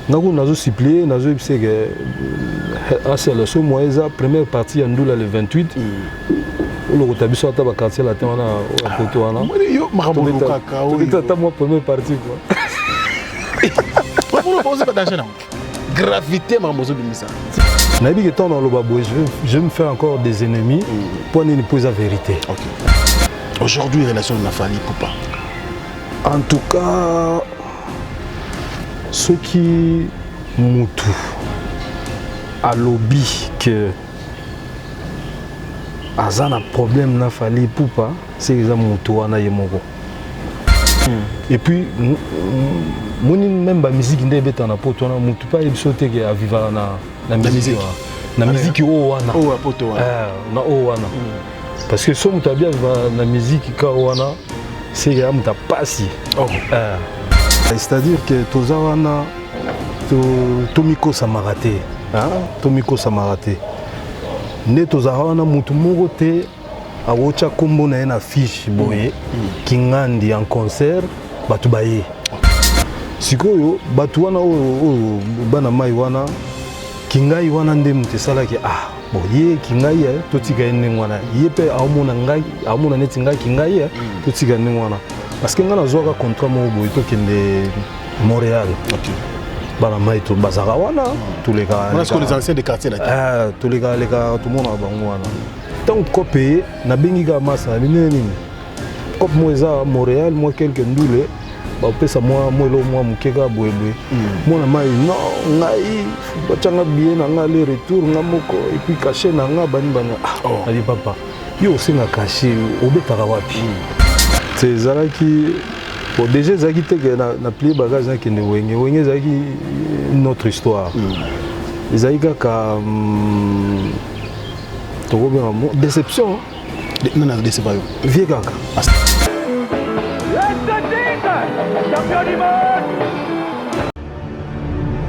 Nazo supplié, nazo ipsé que c'est la première partie en doula le 28. Le rotabiso à tabac quartier la théana au poteau ana. Yo marabolo kaka. Oui. T'as moi première partie quoi. Pour poser pas d'argent. Gravité marabozo bimisa. Nabi que tant dans le babo, je vais me faire encore des ennemis pour ne pas la vérité. OK. Aujourd'hui relation de Nafali Poupa. En tout cas ceux qui mutu à lobby que azana problème Nafali Poupa, c'est que ça mutu wana yemoko. Et puis même la musique n'est pas en poto na mutu pas ebisote que à vivre na musique. Na musique o wana. O poto wana. Na o wana. Parce que si on t'a bien la musique ka wana c'est que on t'a pas si. C'est-à-dire que tozawana Tomiko Samarate. Tomiko Samarate. Ne tozawana mutu moko te awocha kombo na na fiche boye kingandi en concert batu baye. Sikoyo batu wana o bana mai wana kingai wana nde mutu sala ki boye kingai totika ene wana yepe amona ngai amona neti ngai kingai totika ene wana parce que ngana zoka contrat mo boye to kende Montréal. OK. Bana mai to bazaka wana tous les gars. On a ce que les anciens de quartier là. Tous les gars tout le monde a bango wana. Tant que payé na bengi ga masa nini. Comme moi za Montréal moi quelques ndoule ba pesa moi lo moi mukeka boyeboy. Moi na mai non ngai bachanga bien na nga le retour nga moko et puis caché na nga bani ali papa. Yo singa caché obetaka wapi. C'est zala qui bon déjà zaki te na plier bagage na kende wenge zaki notre histoire. Zaki ka déception. Non, non, déception. Vieux gars.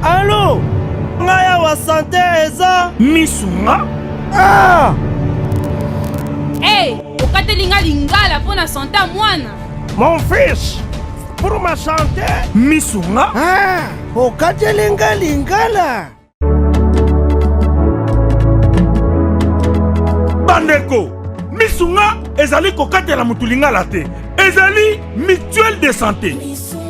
Allô? Ngaya wa santé eza misunga? Hey, okatelinga lingala pour na santé à mwana. Mon fils, pour ma santé misunga? Okatelinga lingala. Bandeko, misunga ezali kokatela mutulingala te. Ezali mutuelle de santé.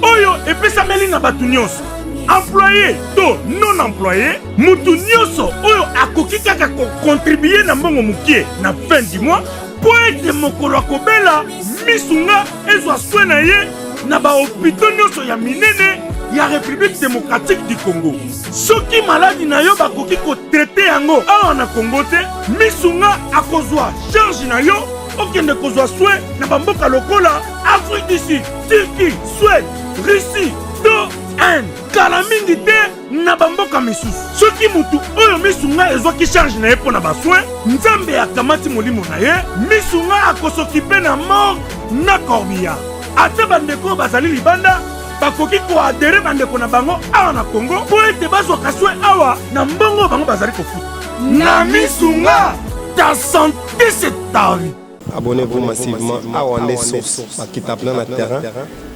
Oyo epesameli na batu nyonso. Employé to non employé, mutu nyonso oyo akoki kaka contribuer na mbongo mukie na fin du mois po ete mokolo akobela misunga ezwa soin na ye na ba hôpitaux nyonso ya minene ya République démocratique du Congo. Soki maladi na yo bakoki ko traiter yango awa na Congo te, misunga akozwa charge na yo okende kozwa soin na bamboka lokola Afrique du Sud, Turquie, Suède, Russie, to Inde. Kala mingi te na bamboka misusu. Soki mutu oyo misunga ezwaki charge na ye pona basoin, nzambe akamati molimo na ye, misunga akosokipe na mort na corbillard. Ate bandeko bazali libanda bakoki koadere bandeko na bango awa na Congo po ete bazwaka soin awa na mbongo bango bazali kofuta. Na misunga, ta santé c'est ta vie. Abonnez-vous massivement à Wandé Source, qui tape plein de terrain,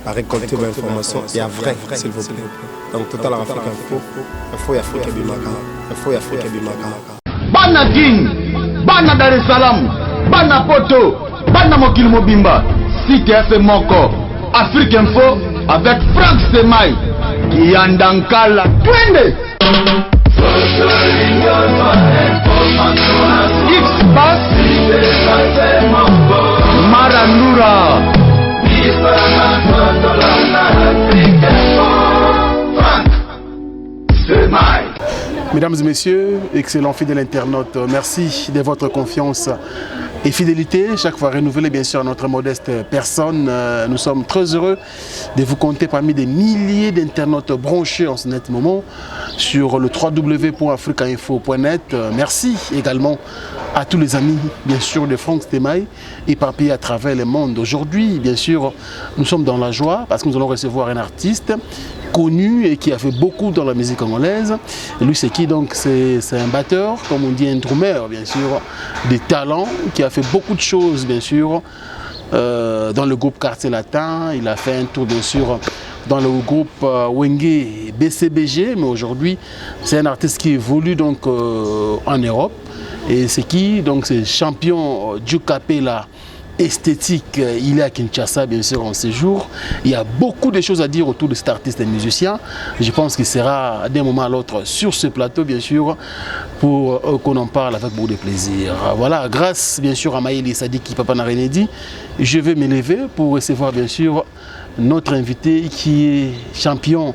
à récolter vos informations et à vrai, s'il vous plaît. Donc, Total Afrique Info, Info Afrique Bimaka, Info Afrique Bimaka. Bana King, Bana Dar es Salaam, Bana Poto, Bana Mokil Mobimba, Site FM Moko, Afrique Info avec Franck Semaï, Kiandankala, Twende. X-Bass, Maranura. Mesdames et messieurs, excellents fidèles internautes, merci de votre confiance et fidélité, chaque fois renouvelée bien sûr à notre modeste personne. Nous sommes très heureux de vous compter parmi des milliers d'internautes branchés en ce net moment sur le www.africainfo.net. Merci également à tous les amis bien sûr de Franck Semaï éparpillés à travers le monde. Aujourd'hui bien sûr nous sommes dans la joie parce que nous allons recevoir un artiste connu et qui a fait beaucoup dans la musique congolaise. Et lui c'est qui donc? C'est un batteur, comme on dit un drummer bien sûr, des talents, qui a fait beaucoup de choses bien sûr dans le groupe Quartier Latin. Il a fait un tour bien sûr dans le groupe Wenge BCBG, mais aujourd'hui c'est un artiste qui évolue donc en Europe. Et c'est qui? Donc c'est champion du Capella esthétique. Il est à Kinshasa bien sûr en séjour. Il y a beaucoup de choses à dire autour de cet artiste et musicien. Je pense qu'il sera d'un moment à l'autre sur ce plateau bien sûr pour qu'on en parle avec beaucoup de plaisir. Voilà, grâce bien sûr à Maïli Sadiki Papa Narenedi, je vais m'élever pour recevoir bien sûr notre invité qui est champion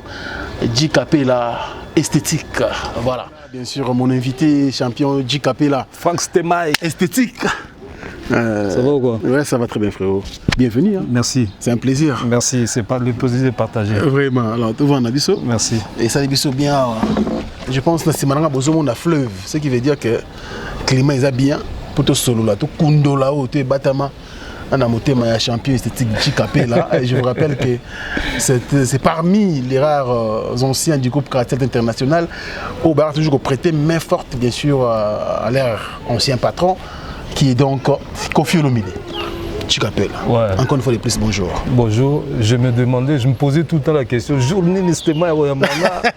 du Capella esthétique. Voilà. Bien sûr, mon invité champion du Capella. Franck Stemai. Esthétique. Ça va ou quoi? Ouais, ça va très bien frérot. Bienvenue. Hein. Merci. C'est un plaisir. Merci, c'est pas le plaisir de partager. Vraiment. Alors, tu vois, on a biso. Merci. Et ça, biso bien. Je pense que c'est maintenant besoin de fleuve. Ce qui veut dire que le climat est bien. Pour te solo là, tout kundo là-haut, tu es batama. On a monté ma champion esthétique du Capella. Et je vous rappelle que c'est parmi les rares anciens du groupe Caractère International au bar toujours prêté main forte bien sûr à leur ancien patron qui est donc Kofi Olomide. Tu Capella. Ouais. Encore une fois de plus, bonjour. Bonjour. Je me demandais, je me posais tout le temps la question. Journée de Stemai,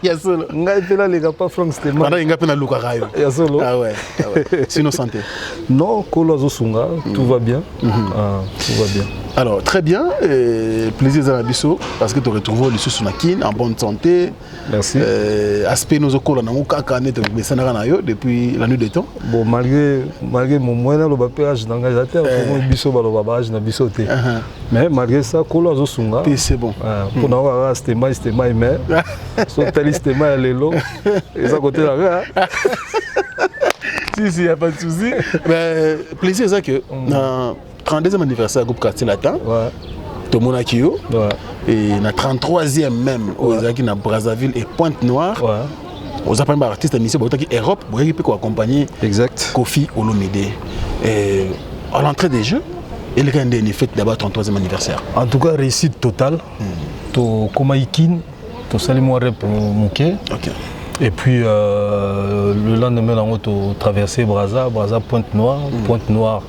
il y a solo. Il y a les gars pas Franck Stemai. Il y a solo. Ah ouais. Sinon santé. Non, Kolazo Sunga, tout va bien. Tout va bien. Alors très bien, plaisir de la biso parce que tu retrouves le sous Nakin en bonne santé. Merci. Aspect nos okola na mukaka net depuis la nuit des temps. Bon malgré mon moyen le bapage d'engagataire pour biso balobabage na bisoté. Mais malgré ça Kolazo Sunga. C'est bon. Pour n'avoir Stemai mais son tali Stemai lelo et ça côté là. Si, il n'y a pas de souci. Mais plaisir, c'est que dans 32e anniversaire du groupe Quartier Latin, tout le monde a Kyo, et dans 33e même, aux à Brazzaville et Pointe-Noire, aux apprenants artistes initiés, qui Europe, qui peut accompagner Kofi Olomide. Et à l'entrée des Jeux, il y a une fête d'abord 33e anniversaire. En tout cas, réussite totale. To Komaïkin, to Salimouare pour Mouké. Et puis le lendemain, on a traversé Brazza, Pointe-Noire. Pointe-Noire,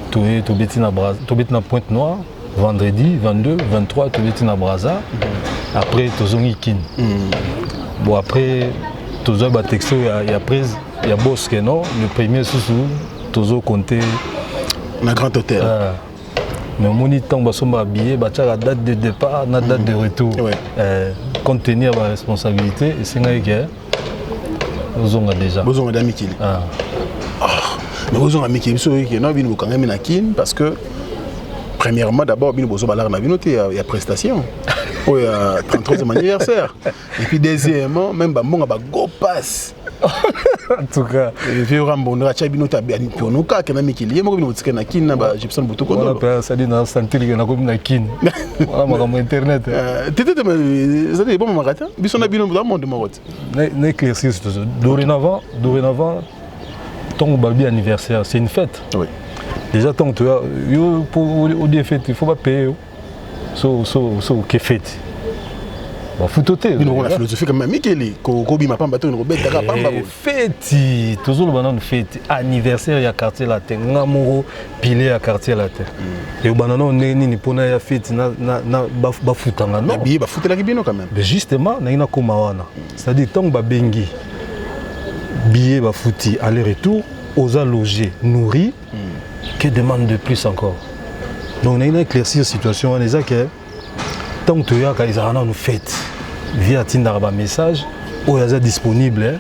tu es à Pointe-Noire. Vendredi, 22, 23, tu es à Brazza. Après, tu es à Kin. Bon, après, tu es à Texto, il y a Bosque, non? Le premier sous-sous, tu es compté. Un grand hôtel. Mais mon temps, on va habiller, la date de départ, la date de retour. Compte tenu de la responsabilité, c'est ce que nous avons déjà. Nous avons des Mikili. Mais nous avons des Mikili, parce que, premièrement, d'abord, nous avons des prestations. Il y a 33e anniversaire. Et puis, deuxièmement, même si on a un go pass. En tout cas, dorénavant, ton baby anniversaire, c'est une fête. Déjà, tant que pour des fêtes, il ne faut pas payer. C'est fête. Bon, faut toter. La philosophie comme Mikeli, Kobi m'a pas battu une robette, t'as pas fête, toujours le banane fête, anniversaire à quartier latin, Namoro pilé à quartier latin. Et au banane on est ni pour na fête na bafutanga non. Billet bafuter la kibino quand même. Mais justement, na ina komawana. C'est-à-dire tant ba bengi billet bafuti aller-retour, osa loger, nourri, que demande de plus encore. Donc on a une éclaircir situation on est que tant que tu as une fête via un message où il est disponible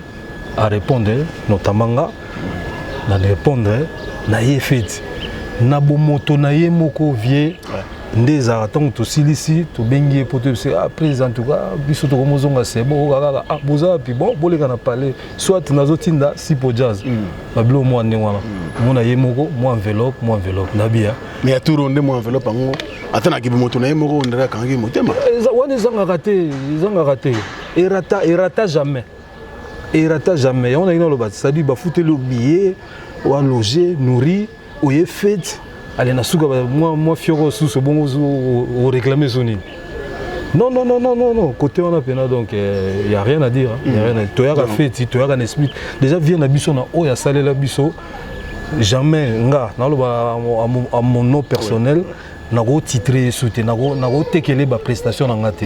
à répondre, notamment à répondre à une fête. Na moto na ye moko vie des attentes to silisi to bengi pour te dire après en tout cas biso to komozonga c'est bon ah boza puis bon boleka na parler soit nazotinda si po jazz bablo mo ande wana mo na ye moko mo enveloppe na bia mais a tout rondé mo enveloppe ngo atana ki moto na ye moko ndra kangi motema wana zanga raté et rata jamais on a une loba ça dit ba fouter le billet ou à loger nourrir ou est fait allez na suka moi fioro sous ce bon au réclamer son nid. Non côté on a pena donc il y a rien à dire il y a rien à toi a fait tu as un esprit déjà vient na biso na o ya salé la biso jamais nga na à mon nom personnel nago titré souté nago tekele ba prestation na ngate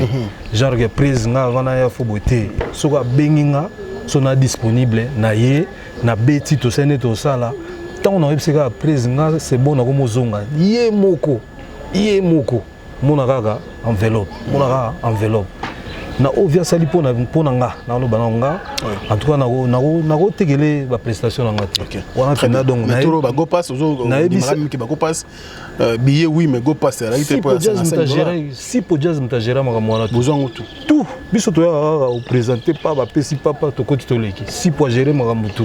genre que prise nga vana ya fo beauté soka benginga sona disponible na ye na beti to sene to sala tant on a observé prise nga c'est bon na ko mozonga ye moko mona kaka enveloppe na ovia sali pona nga na lo bananga en tout cas nago tekele ba prestation na ngate wana tena donc na toro ba go pass ozo na ki ba go pass billet oui mais go pass la ite pour si podias mtagera maka mwana besoin tout biso to ya présenter pas ba pesi papa to koti to leki si pour gérer maka mutu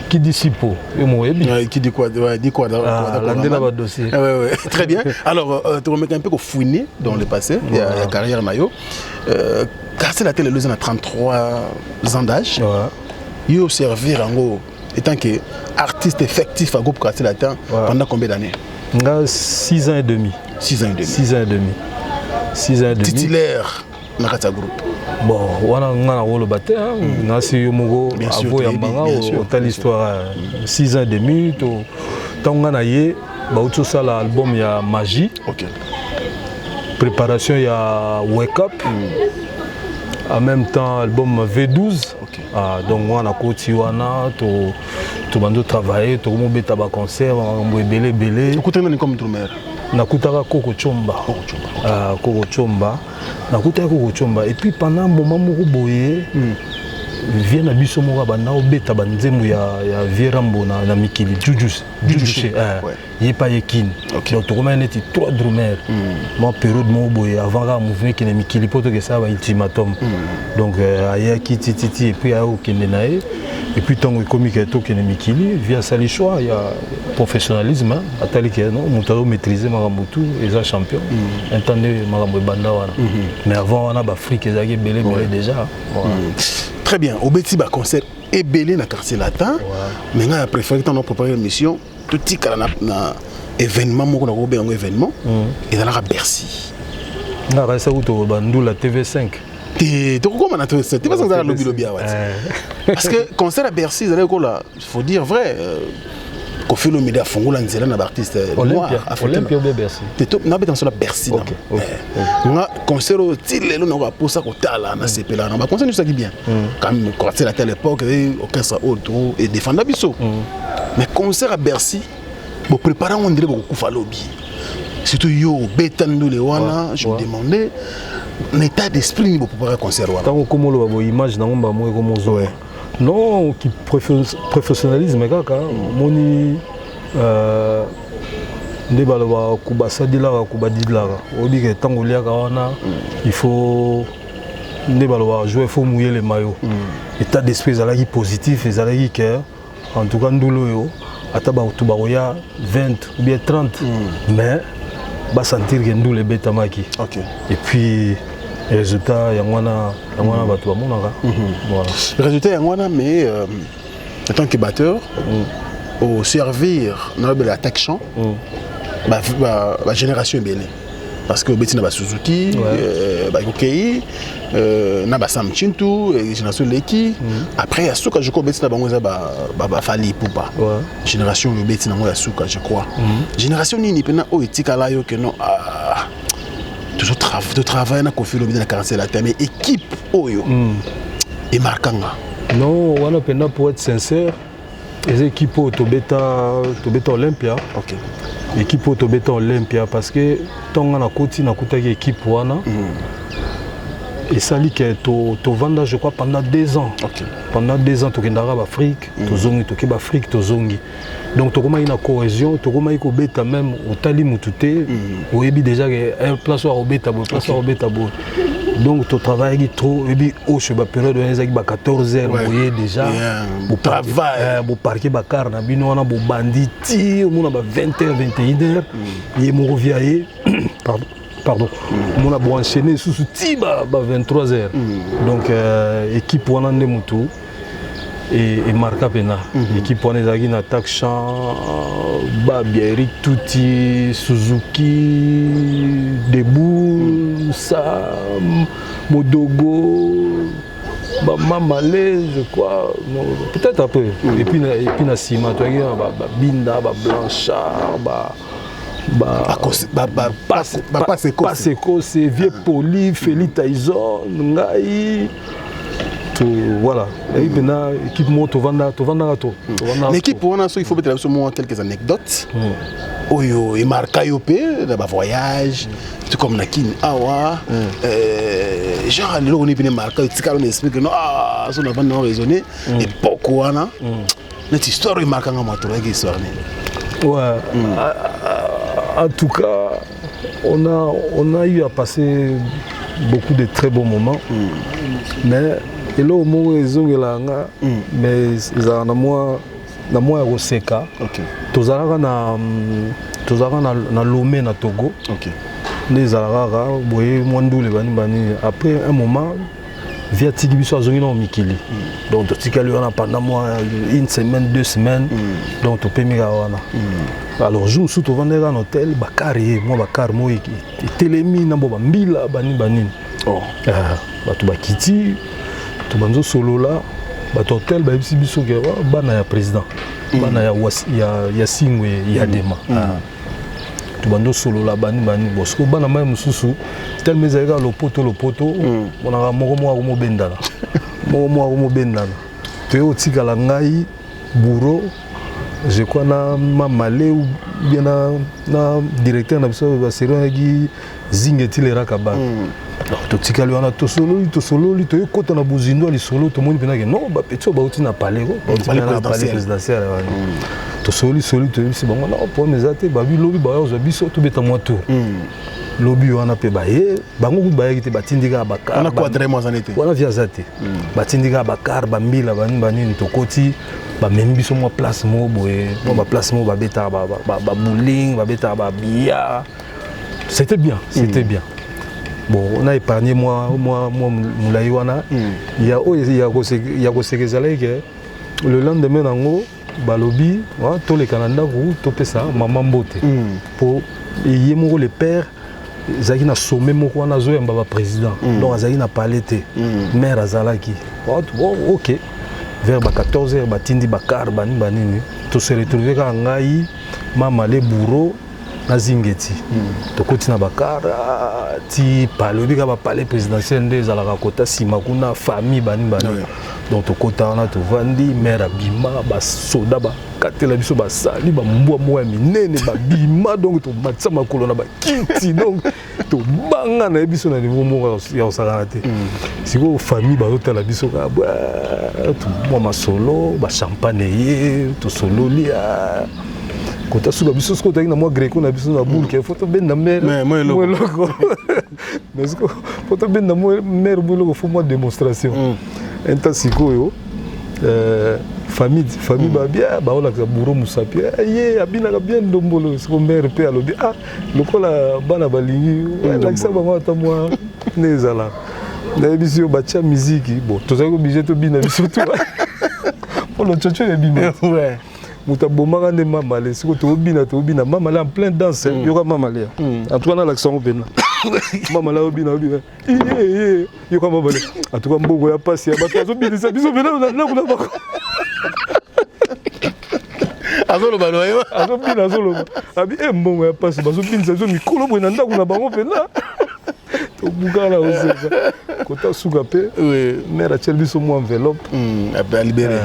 qui dit si po et moi qui dit quoi la ba dossier ouais très bien alors te remettre un peu au fouiner dans le passé il y a carrière nayo Quartier Latin les a 33 ans d'âge. Il a servi en gros étant que artiste effectif à groupe Quartier Latin pendant combien d'années? 6 ans et demi. 6 ans et demi. 6 ans et demi. 6 ans et demi. Titulaire dans le groupe. Bon, on a le battu. On a essayé de faire l'histoire. 6 ans et demi. On a eu l'album, il y a Magie. Préparation, il y a Wake Up. En même temps, l'album V12. Donc, on a continué à travailler, on a concert, on a belé. Tu as comme Drumer? Nakutaka Koko Chomba. Nakutaka Koko Chomba. Et puis pendant un moment, boye vient na biso moko bana obeta banzemu ya Vierambo na mikili Jujus yepa yekin donc to comment était 3 drummers mon période mo boye avant la mouvement qui na mikili poto que ça va ultimatum donc aya titi et puis au kenenae et puis tant que comique to que na mikili via sali choix il y a professionnalisme atali que non mutalo maîtriser marambutu et ça champion entendez marambo banda wana mais avant on a Afrique ezaki belé déjà très bien au beti ba concert et belé na quartier latin mais on a préféré tant on préparer l'émission tout tika na événement moko na ko be événement et dans la Bercy na resa uto bandula TV5 tu comment na TV5 tu vas sans la lobby parce que concert à Bercy il faut dire vrai Kofi Olomide a fongola nzela na artiste Olympia be Bercy teto na betan sur la Bercy na concert au style le na pour ça ko tala na sepela na ba concert ça qui bien quand même quartier à l'époque orchestre auto et défendre biso mais concert à Bercy bon préparer on dirait beaucoup kufa lobby surtout yo betando le wana je me demandais l'état d'esprit pour préparer concert wana tant comme lo ba image na ngomba mo comme zoé non, qui professionnalisme kaka moni ne balwa kubasa dilaka kubadilaka obi ke tango liaka wana il faut ne balwa jouer faut mouiller les maillots état d'esprit zalaki positif ezalaki que en tout cas ndulo yo ata ba tuba ya 20 ou bien 30 mais ba sentir que ndule betamaki et puis résultat yangwana batu ba monaka voilà résultat yangwana mais en tant que batteur au servir na belle attaque chant ba génération belé parce que betina ba Suzuki ba Kokei na ba Sam Chintu génération Leki après ya suka je crois betina bango za ba Fali Poupa génération le betina ngo ya suka je crois génération nini pena o etika la yo que non toujours travail na Kofi Olomide na quartier latin mais équipe oyo et markanga non wana pena pour être sincère les équipes to beta Olympia équipe to beta Olympia parce que tonga na koti na kutaki équipe wana et ça lit que to vanda je crois pendant 2 ans pendant 2 ans to kendara ba Afrique to zongi to keba Afrique to zongi donc to koma ina cohésion to koma iko beta même otali mutute oyebi déjà que un place au beta bo place au beta bo donc to travail trop et puis au cheba période ezaki ba 14h voyez déjà bo travail bo parquer ba car na bino na bo banditi on a ba 20h 21h et mon reviaye pardon on a bon enchaîner sous tiba 23h donc équipe wana ndemutu et marka pena équipe wana ezaki na attaque champ Babia Eric Touti Suzuki Debout Sam Modogo Mamale je crois peut-être un peu et puis na Sima toi ba Binda ba Blanchard ba Paseko, c'est vieux Poli, Félix Tyson, Ngai. Voilà. Et puis là, l'équipe monte au Vanda. L'équipe, il faut mettre sur quelques anecdotes. Oyo, et marqué au pays, dans voyage, tout comme Nakin, Awa. Genre, on est venu marquer, on explique que non, ça n'a pas raisonné. Et pourquoi, notre histoire est marquée en matière d'histoire. Ouais. En tout cas, on a eu à passer beaucoup de très bons moments. Mais et là, au moment où ils ont mais ils ont na moi Roseka. Tous na Lomé na Togo. Les Arara, boye Mwandoule bani. Après un moment, via Tigibiso azongi na Mikili. Donc Tikali on a pendant moi une semaine, 2 semaines. Donc tu peux mira wana. Alors je me suis trouvé dans un hôtel Bakari, moi Bakar moi Telemi na boba mbila bani. Oh. Batu bakiti, tu banzo solo là, batu hôtel ba bisi biso ke bana ya président. Bana ya Singwe Yadema. Tu banzo solo là bani bosko bana mai mususu tel mezaka le poto on a mo bendala. Mo bendala. Tu o tikala ngai bureau je crois na Malé ou bien na directeur na biso ba série Zingeti le rakaba. To tikali wana to solo to yokota na buzindo ali solo to moni penake non ba petit ba uti na palais na palais présidentiel to solo to bisi bango na po mezate ba bi lobi ba yo biso to beta moi tour lobi wana pe ba ye bango ku ba yite batindika bakar on a quadré moi en été wana via zate batindika bakar ba mbila bani to koti ba même biso moi place mo boye ba place mo ba beta ba bowling ba beta ba bia c'était bien. Bon, on a épargné moi Moulaïwana. Il y a le lendemain en haut, Balobi, tous les Canadiens, tout ça, maman beauté. Pour le père, Zaki na sommé mon président. Donc Zaki na palette, mère Azalaki. Ok. Vers 14h, Batindi Bakar, Banini. Tout se retrouver quand Ngaï, Maman les bourreaux. Na Zingeti. To kotina bakara ti palobi ka ba palais présidentiel des ala kota simakuna famille bani. Donc to kota na to vandi mère bima ba soda ba katela biso ba sali ba mbwa moya minene ba bima donc to matsa makolo na ba kiti donc to banga na biso na niveau mo ya osarate. Siko famille ba hôtel biso ka ba to mo masolo ba champagne to solo lia. Quand tu as biso ce que tu as moi gréco na biso na boule que faut ben na mère moi loco mais ce que faut ben na mère moi loco faut moi démonstration intensiko yo famille ba bien ba ola ka bourreau musapi ye abina ka bien ndombolo ce que mère pe alobi lokola bana balingi la ça ba mata moi nezala na biso ba cha musique bon to za ko obligé to bina biso tout pour le tchatcho ya bina ouais Mouta bomaka ne mama le siko to bina mama la en plein danse yoka mama le en tout cas na l'accent bena mama la bina yoka mama le en tout cas mbongo ya passe ya bato zo bina biso bena na kuna bako azolo bano yo azolo abi mbongo ya passe bazo bina zo mikolo bena ndako na bango pena to bugala oseka kota suka pe mère a biso mo enveloppe a libéré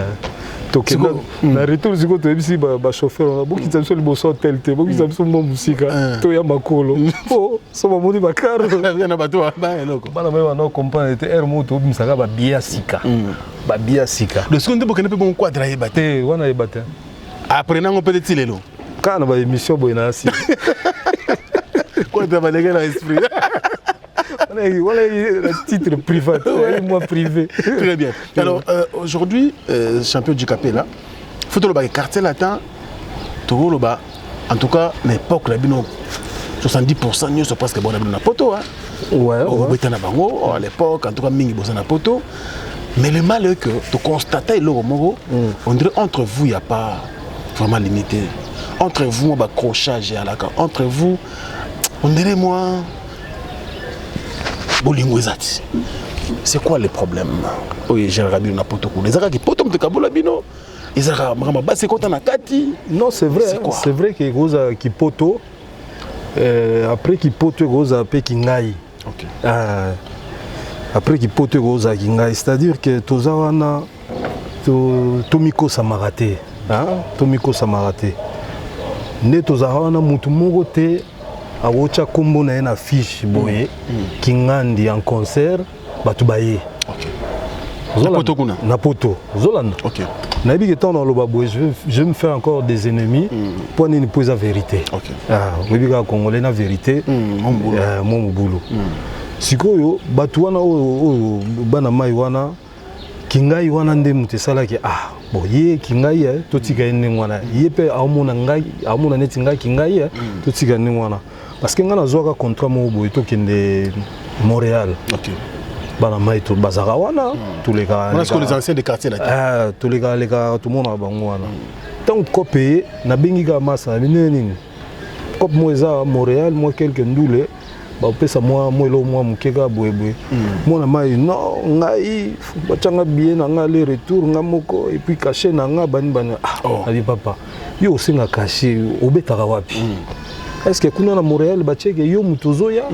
na retour ziko to ebisi ba chauffeur bo ki tsamso liboso hotel te bo ki tsamso mo musika to ya makolo po so ba moni bakar na bato ba eloko bana ba na comprendre te air moto obimsaka ba bia sika le seconde bo kenepe bon quadra yebate wana yebate après nango peut-être lelo kana ba émission boina si quoi de ba légal esprit voilà le titre privé, moi privé. Très bien. Alors aujourd'hui, champion du Capella, il faut que le quartier latin, en tout cas, l'époque, 70% nous sommes presque bon na poto. Ouais. À l'époque, en tout cas, mingi bossa na poto. Mais le mal est que tu constates on dirait entre vous, il n'y a pas vraiment limité. Entre vous, on va accrochage à la carte. Entre vous, on dirait moi. C'est quoi le problème? Oui, j'ai regardé une poto. Les Arabes qui potent de Kabola Bino. Les Arabes, c'est quand on a Kati. Non, c'est vrai. C'est vrai que Rosa qui poto. après kipoto goza pe kingai. OK. Après kipoto goza kingai, c'est-à-dire que toza wana tomiko samarate. Tomiko samarate. Ne toza wana mutu moko te awocha kombo na na fiche boye kingandi en concert batu baye. OK. Napoto kuna. Napoto. Zolanda. OK. Nabi que tant dans le babou, je me fais encore des ennemis pour une pose la vérité. OK. Oui, bien congolais la vérité. Mon boulot. Sikoyo batuana o bana mai wana kingai wana nde mutesala ke bon ye kingai to tika ene wana ye pe amona ngai amona neti ngai kingai to tika ene wana parce que ngana zoka contrat mo boy to kende Montréal. OK. Bana mai to bazara wana tous les gars. On a ce que les anciens des quartiers là. Tous les gars tout le monde a bango wana. Tant que copé na bengi ga masa nini. Cop mo eza Montréal moi quelques ndoule ba pesa moi lo moi mukeka boyeboy. Moi na mai non ngai bachanga bien na nga le retour nga moko et puis caché na nga bani ali papa. Yo singa caché obetaka wapi. Est-ce que kuna na Montréal bacheke yo mutozoya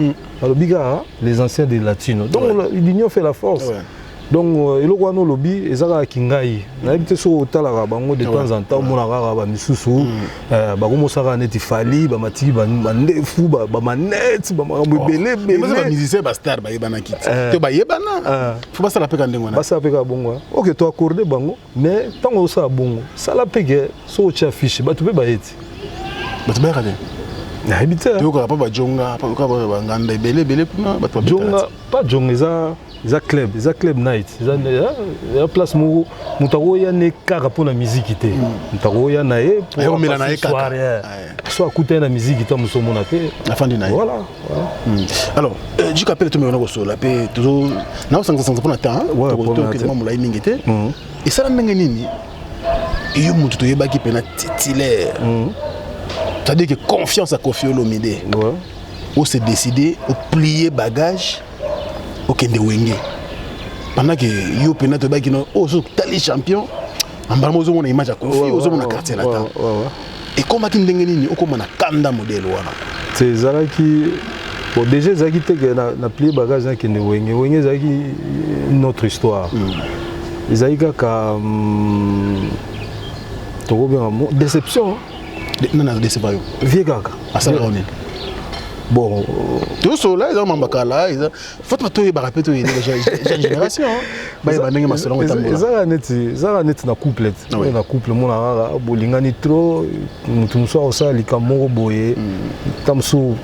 alobiga les anciens des latinos. Donc l'union fait la force. Donc eloko wana lobi ezaka kingai. Na habite so talaka bango de temps en temps mona kaka ba misusu ba komosaka neti fali ba matiki ba ndefu ba manette ba makambo belé belé. Mais ba musicien ba star ba yebana kiti. To ba yebana. Faut pas ça la peka ndengwana. Ba ça peka bongo. OK to accorder bango mais tango ça bongo. Ça la peke so cha fiche ba tu pe ba yeti. Ba tu ba kade. Na habite. Tu ko pa ba jonga pa ko ba nganda belé belé kuna ba tu ba jonga pas jonga za club night za place mo mutagoya ne kaka pour la musique te mutagoya na e pour mela na e kaka so akuta na musique to musomo na te la fin du night voilà alors du capel to me na ko sola pe to na osanga pour na temps to ke mo mulai mingete et ça la ndenge nini iyo mutu to yeba ki pena titulaire c'est-à-dire que confiance à Koffi Olomide ou se décider ou plier bagage okende wenge pendant que yo pena to baki no o so tali champion ambamo zo mona image ya Koffi o zo mona quartier là ta et comment ki ndenge nini okoma na kanda modèle wana c'est zalaki bon déjà zaki te que na plier bagage na kende wenge zaki notre histoire zaki ka to ko bien déception non déception yo vie kaka asala on bon tout cela ils ont mambakala ils faut pas tout barapé tout génération ba ndenge masolongo tambola za net na couplet na couple mona rara bolingani trop mutu so ça likamoko boye tamso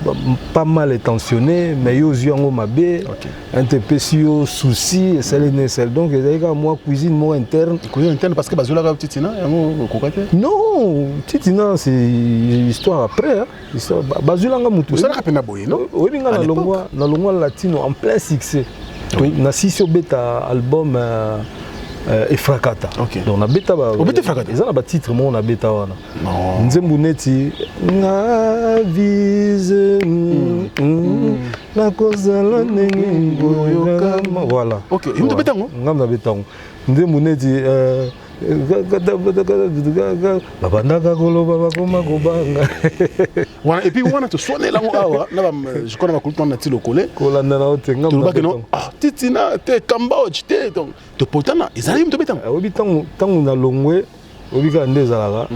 pas mal intentionné mais yo yango mabe interpesio souci et celle donc ezaka moi cuisine mo interne parce que bazula ka titina yango kokate non titina c'est histoire après histoire bazula nga mutu na boye non oui nga na longwa latino en plein succès na sisio beta album Efrakata donc na beta ba Efrakata eza na ba titre mo na beta wana nzembu neti na vise na kozala ndenge ngoyokama voilà OK yo beta ngo ngam na beta ngo nzembu neti babandaka koloba bakoma kobanga wana et puis wana to sonne la awa na ba je connais ba kultona ti lokole kolanda na otenga no titina te Cambodge te donc to potana ezali mto betanga obi tangu na longwe obi ka ndezalaka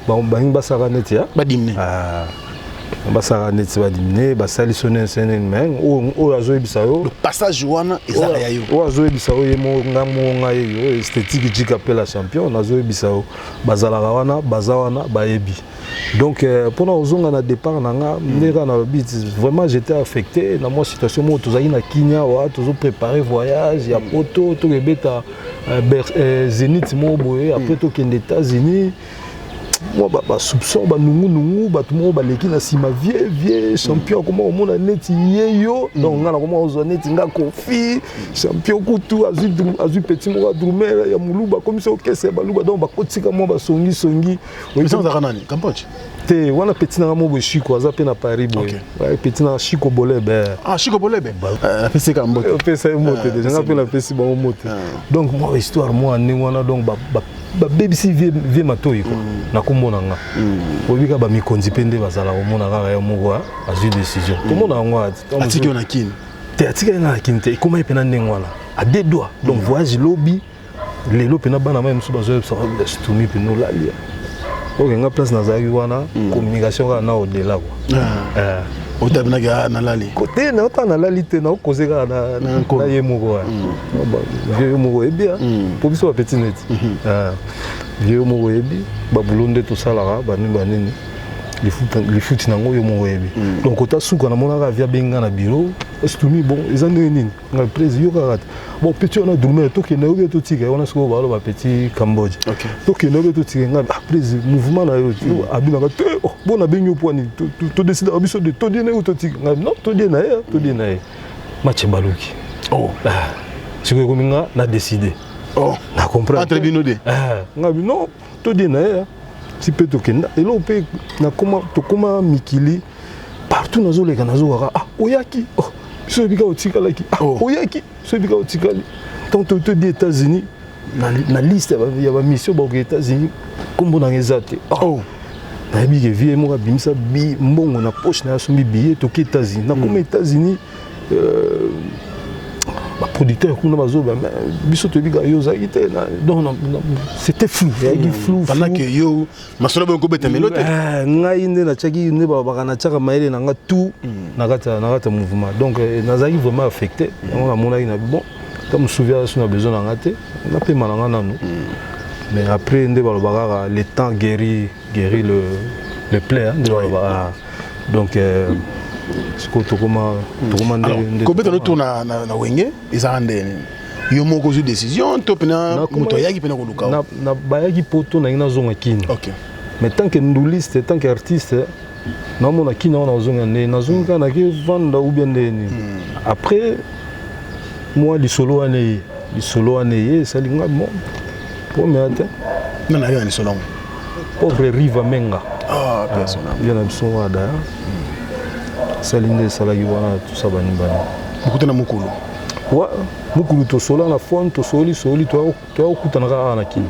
ba basaka neti ya badimne basaka neti badimne basali sonne senen men o azoyi bisayo le passage wana ezala ya yo o azoyi bisayo yemo ngamo yo esthétique jika pela champion azoyi bisayo bazalaka wana bazawana bayebi donc pendant ozonga na départ nanga ndeka na bit vraiment j'étais affecté na moi situation mo tozaki na Kenya wa tozo préparer voyage ya poto to rebeta Zénith mo boye après to kende États-Unis moi ba soupçon ba nungu ba tout monde ba leki na sima vieux champion comment on a neti yeyo donc ngana comment on neti nga Koffi champion kutu azu petit mo Drumer ya muluba comme ça okese ba luba donc ba kotika mo ba songi oui ça nani Cambodge te wana petit na mo Chico aza pe na Paris boy ouais petit na Chico Bolebe ah Chico Bolebe la pesi ka mbote pesi mote déjà nga pe la pesi ba mote donc moi histoire moi ni wana donc ba BBC vie matoyi quoi na komona nga obika ba mikonzi pende bazala komona nga ya moko azui décision komona nga atiki na kin te atiki na kin te comment pena ndengwana à deux doigts donc voyage lobby lelo pena bana même so bazo stumi pe no lalia ok nga place nazaki wana communication ka na au-delà quoi otabinaka na lali côté na ota na lali te na okozeka na ye moko vieux moko ebi po biso ba petit net vieux moko ebi ba bulonde to salaka banini lifuti nango yo moko ebi donc ota suka na monaka via benga na bureau estumi bon ezande nini nga président yo kaka bon petit on a dormi to ke na yo to tika on a soko ba lo ba petit Cambodge to ke na yo to tika nga président mouvement na yo abinaka te bon na benyo point to décider abiso de to dina to tika nga non to dina match baluki siko ko minga na décider na comprendre entre binode nga non to dina si peut to kenda et là pe na comment to comment mikili partout nazo leka nazo waka oyaki so bika otika laki oyaki so bika otika donc to des États-Unis na liste ya ba mission ba aux États-Unis kombo na ngezate na bige vie mo bimisa bi mbongo na poche na so billet to ki États-Unis na comme États-Unis ba producteur kuna bazo ba biso to bika yo zaite donc c'était flou pendant que yo masolo ba ko beta melote ngai nde na chaki ne ba kana chaka maele na nga tout na kata mouvement donc nazaki vraiment affecté on a mona ina bon comme me souviens sur na besoin na ngate na pe malanga nanu mais après nde ba bakara le temps guérit le plaie de ba donc siko to comment ko beta no tourna na wenge izande yo moko zu décision to pena moto yaki pena ko luka na bayaki poto na ina zonga kini OK mais tant que nduliste tant que artiste na mona kini na zonga ne na zonga na ki vanda ou bien ndeni après moi li solo ane ça linga bon pour me ate non na ni solo pauvre Riva Menga personnellement bien absent ada salinde salagi wana tout ça bani beaucoup na mukulu wa mukulu to sola na fond to soli to okutana ka na kini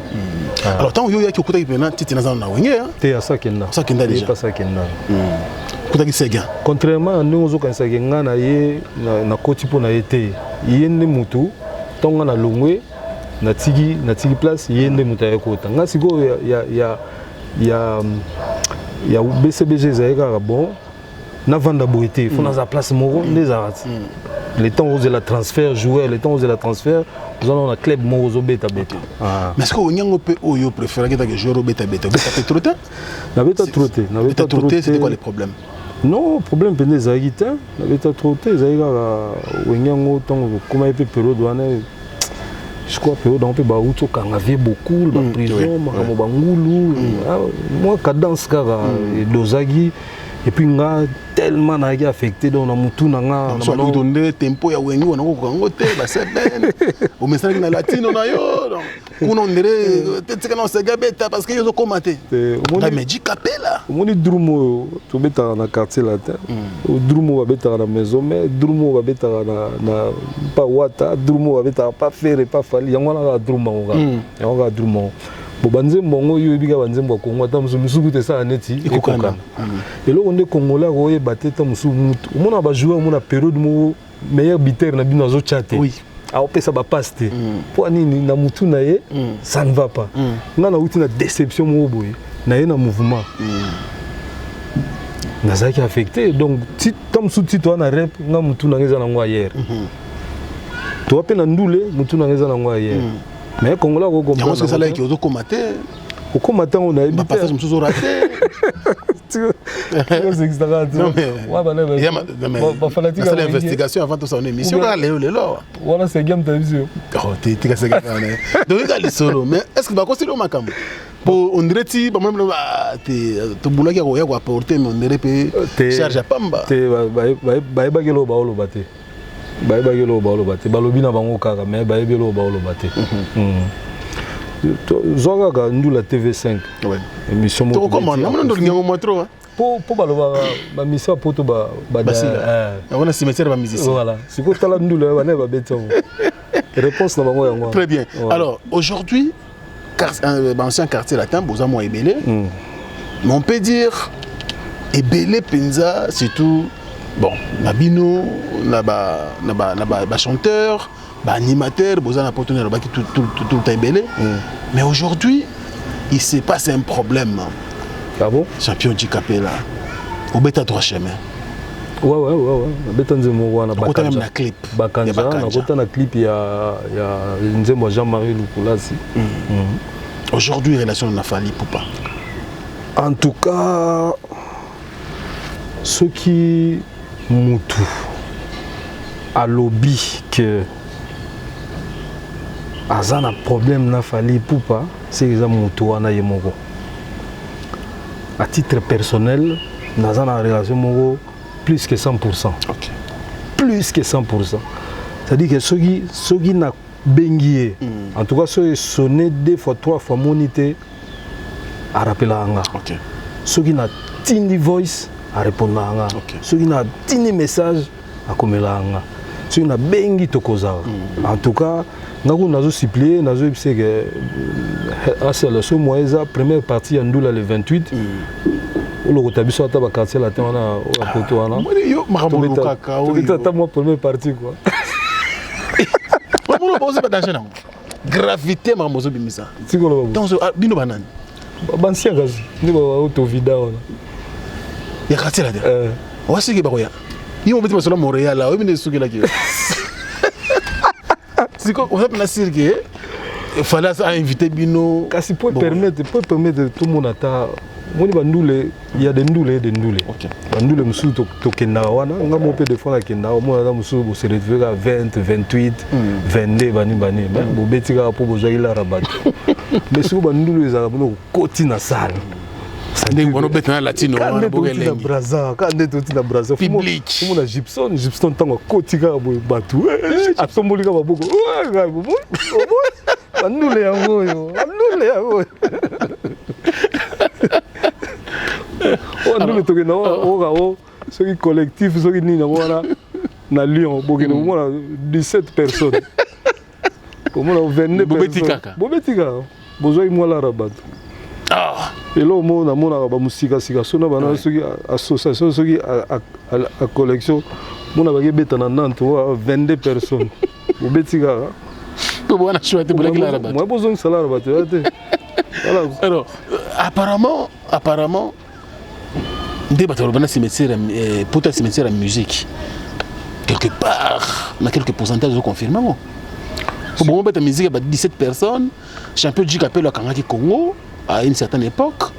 alors tant yo yaki okuta pena titi na zana na wenge te asakenda déjà pas sakenda okuta ki sega contrairement ndongo zo kanisa ke ngana ye na koti po na yete yende mutu tonga na longwe na tigi place yende mutu ya kota nga siko ya BCBG zaeka bon na vanda boité faut na place moko les arts le temps où la transfert jouer le temps où la transfert nous allons un club moko beta mais est-ce que onyango pe oyo préfère que joueur beta trotter na beta trotter c'était quoi les problèmes non problème pende zaïta na beta trotter zaïga onyango tango comment il période wana je crois période on peut ba uto kanga vie beaucoup ba prison makamo bangulu moi cadence kaka dozagi et puis nga tellement na affecté donc na mutu na nga na donner tempo ya wengi wana ko kango te ba seben o message na latino na yo donc kuna ndere tetika na sega beta parce que yo zo commenter na meji capella moni drumo to beta na quartier latin o drumo ba beta na maison mais drumo ba beta na pa wata drumo ba beta pas faire pas fali yango na drumo nga drumo bobanze mbongo yo ebika banze mbwa Kongo ta musumu te sa neti ekokana eloko nde Congolais ko ye bateta musumu mona ba joueur mona période mo meilleur buteur na bino zo chatter oui a opesa ba passe te po nini na mutu na ye ça ne va pas nga na uti na déception mo boye na ye na mouvement na ça qui affecté donc si comme sous titre na rep nga mutu na ngeza na ngwa hier to pe na ndule mutu na ngeza na ngwa hier mais Congolais ko comprendre parce que ça là qui ozo commater au combattant on a ba passage musuzo raté c'est extra non mais ouais ba fanatique ça l'investigation avant tout ça on émission là lelo voilà c'est game télévision t'es c'est game donc il a solo mais est-ce que ba considérer makambo pour on dirait ti ba même te bulaki ko apporter mais on dirait pe charge pamba te ba bagelo ba olobate bayebaki lo baoloba te balobi na bango kaka mais bayebeli lo baoloba te Zoga Ndula TV5. Ouais. Émission Tu recommandes, on a trop. Pour ma mission pour toi on a cimetière de musicien. Voilà. C'est quoi tu as Ndula on est béton. Réponse là moi. Très bien. Alors aujourd'hui ancien quartier latin Bozamo Ebele. Mais on peut dire Ebele Penza surtout bon, Nabino, naba chanteur, animateur, Bozana Potonne tout le temps Ebele. Mais aujourd'hui, il se passe un problème. Ah bon? Champion du Capella. Au bêta droit chemin. Ouais. Bêta nzemo wana bakanja. Même la clip. Bakanja, na kota na clip il y a nzemo Jean-Marie Lukulasi. Aujourd'hui, relation na Fally Ipupa. En tout cas, ce qui mutu a lobby que azana problème na Fally Ipupa, c'est que ça mutu wana yemoko. À titre personnel, dans une relation plus que 100%. Okay. Plus que 100%. C'est-à-dire que ceux qui n'ont bengi, en tout cas ceux qui sonné 2 fois 3 fois monité, à rappeler à Anga. Ceux qui n'ont tini voice, à répondre à Anga. Ceux qui n'ont tini message, à commer à Anga. Ceux qui n'ont bengi tokoza. En tout cas, nous avons supplié, nous avons dit que la première partie Ndula le 28. Le rotabiso à tabac quartier latin on a photo on a. Moi première partie quoi. Moi pose pas d'argent non. Gravité mamozo bimisa. Sikolo. Donc bino banane. Bansia gazi. Ni ba auto vida on. Ya quartier latin. Wasi ke bakoya. Yo mbeti masolo Montréal là, o bine suki la ki. Siko on a sirke. Il fallait inviter Bino. Kasi pour permettre tout le monde à il y a des ndoules et des ndoules. Ndoules musu to kenda wana nga mo pe de fois kenda mo na musu bo se retrouver à 20, 28, 22 bani mais bo betika po bo zaila rabat. Mais si ba ndoules za bo koti na salle. Ndé bono betana latino wana bo geleng. Braza, kande to tina braza. Public. Mo na Gibson tango koti ka bo batu. Atomboli ka ba boko. Ga bo. Ndule yango yo. Ndule yango. On est au collectif, na Lyon, il 17 personnes. Comme on a 22 personnes. Bobetika. Besoin moi la rabat. Ah. Et là on a musique sona bana association à collection. On a beta na Nantes 22 personnes. Bobetika. Comment on a choisi pour la rabat. Moi besoin de salaire rabat. Alors apparemment pour ta cimetière à musique quelque part on a quelques pourcentages de confirmation. Bon la musique il y a 17 personnes, champion du Capella Kangaki Congo à une certaine époque.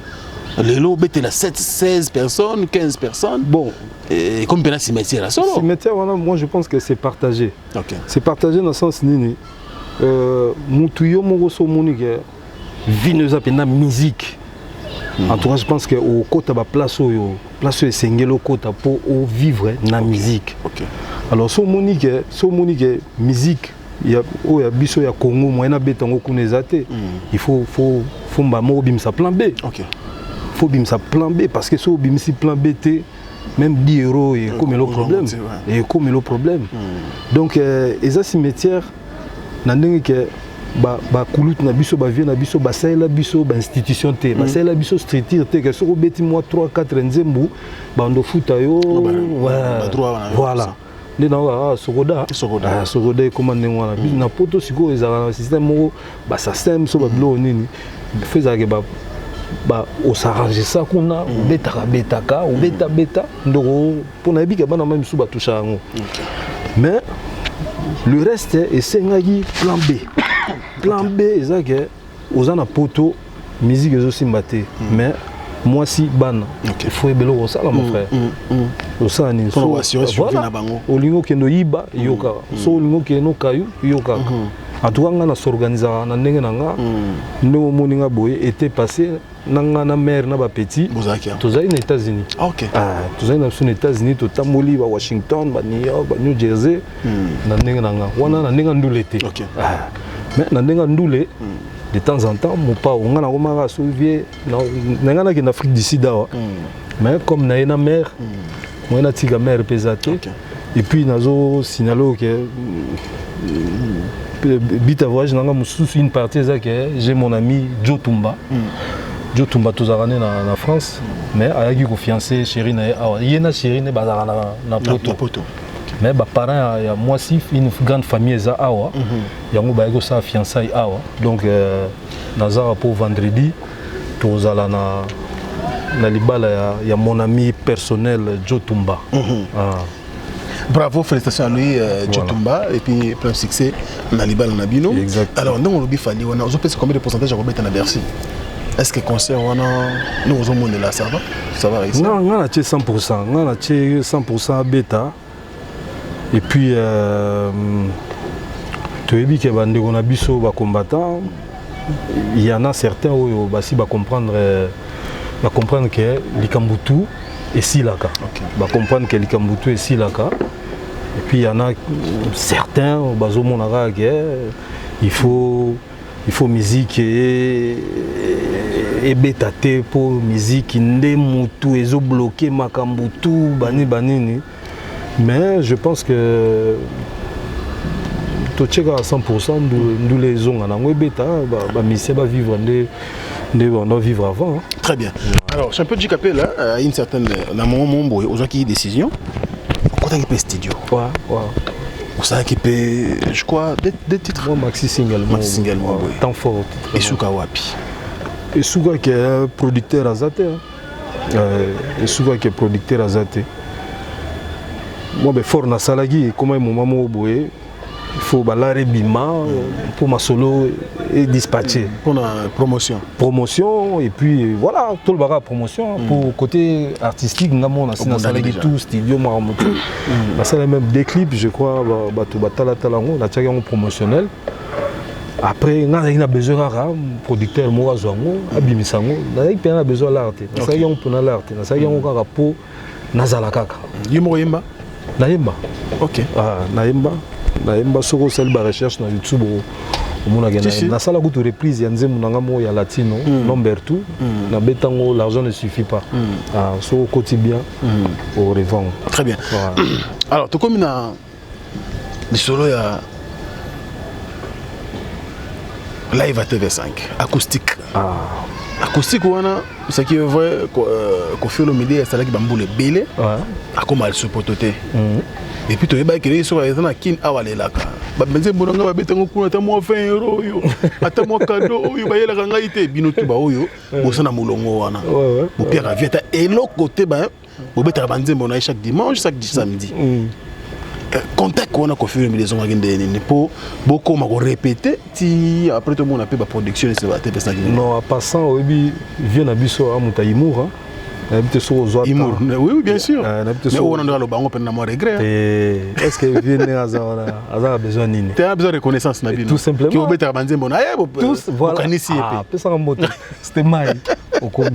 Les lots il y a 16 personnes, 15 personnes. Bon, et comme la cimetière là solo. Cimetière moi je pense que c'est partagé. OK. C'est partagé dans le sens nini mutuyo mo so monique vineuse à musique. En tout cas, je pense qu'au côté de la place est singelo côté pour vivre la musique. Alors, si Monique musique, il y a biso ya Congo, moi na betango kunezate. Il faut bimsa plan B. Faut bimsa plan B parce que si bimsi plan B même 10 euros et comme le problème. Et comme le problème. Donc, les cimetières, n'andenge que kulutu na biso ba vie na biso ba saela biso ba institution te ba saela biso structure te que soko beti moi 3 4 nzembu bando futa yo voilà ndena sogoda comment ndengwana na poto siko ezala système mo ba système so ba blo nini faisait que ba on s'arrange ça kuna betaka beta ndoko pona bika bana même sous ba toucha ngo mais le reste est sengaki plan B. Plan B, c'est que aux ana poto musique aussi mbaté mais moi si ban il faut ebelo ça là mon frère ça ni so voilà olingo kendo yiba yoka so olingo kendo kayu yoka en tout cas on a s'organiser na ndenge nanga ndo moninga boye était passé nanga na mère na ba petit tozali aux États-Unis. OK. Tozali na aux États-Unis to tamboli ba Washington ba New York ba New Jersey na ndenge nanga wana na ndenge ndule te. OK. Mais na ndenge ndule de temps en temps mon pas on a na sauvé na en Afrique du Sud mais comme na une mère moi na tiga mère pesate et puis nazo signalo que bita voyage nanga mususu une partie ça que j'ai mon ami Joe Tumba tous années na France mais ayaki ko fiancé chérie na yena chérie ne bazara na poto mais ba parents ya moi si une grande famille za awa yango ba yako sa fiançailles awa donc nazara pour vendredi tozala na libala ya mon ami personnel Joe Tumba. Bravo, félicitations à lui, Joe Tumba, et puis plein de succès dans Libala Nabino. Alors, nous, on a fait combien de pourcentage à Bercy? Est-ce que le concert, nous avons là, ça va réussir? Non, on a 100%. On a 100% bêta. Et puis, tu as vu qu'on a des combattants. Il y en a certains qui vont comprendre que Likambutu est Silaka. Ils vont comprendre que Likambutu est Silaka. Et puis il y en a certains il faut musique et bétaté pour musique ndemutu et bloqué makambutu banini. Mais je pense que tout à 100% nous les ont en bêta, mission va vivre vivre avant. Très bien. Alors champion du Capel a une certaine moment aux qui décision. Quand il peut studio. Au sein qui peut, je crois, des titres. Maxi single. Temps fort. Et Souka Wapi. Et Souka qui est producteur Azate. Et Souka qui est producteur Azate. Moi, fort na salagi, comment est mon maman au boé. Il faut balayer bima pour ma solo et dispatcher. Pour la promotion. Promotion et puis voilà, tout le bagage promotion. Pour côté artistique, nous avons tout studio Maramoto. C'est même des clips, je crois, la promotionnel. Après, on a besoin de producteur Morazongo, Abimisango, on a besoin de l'art. On a besoin de l'art. On a besoin de l'art. Naïmba. Ok. Naïmba. Naïmba soko sel ba recherche na YouTube au mona gena na sala kutu reprise ya nzemu nanga mo ya latino Lambertu na betango l'argent ne suffit pas so quotidien au revendre. Très bien. Alors to comme na les solo ya live à TV5 acoustique. Acoustique wana ce qui est vrai qu'on fait le midi c'est là qui bamboule belé a comme elle se pototer. Et puis tu es bien créé sur les gens qui ont allé là. Benze bonanga ba betango kuna ta mo 20 € yo. Ata mo cadeau yo ba yela kanga ite bino tuba oyo. Bosana mulongo wana. Bo Pierre Avieta et l'autre côté ba bo beta banze bona chaque dimanche, chaque samedi. Contact qu'on a confirmé les gens qui pour beaucoup m'a répété si après tout le monde a fait la production c'est va TV5. Non, en passant au vient à biso à Moutaïmour hein. Oui, bien sûr. Mais on a le bango pendant mon regret. Est-ce que vient a besoin nini? Tu as besoin de reconnaissance na tout simplement. Qui au beta banze mon tous voilà. Ah, ça en moto. C'était mal au commun.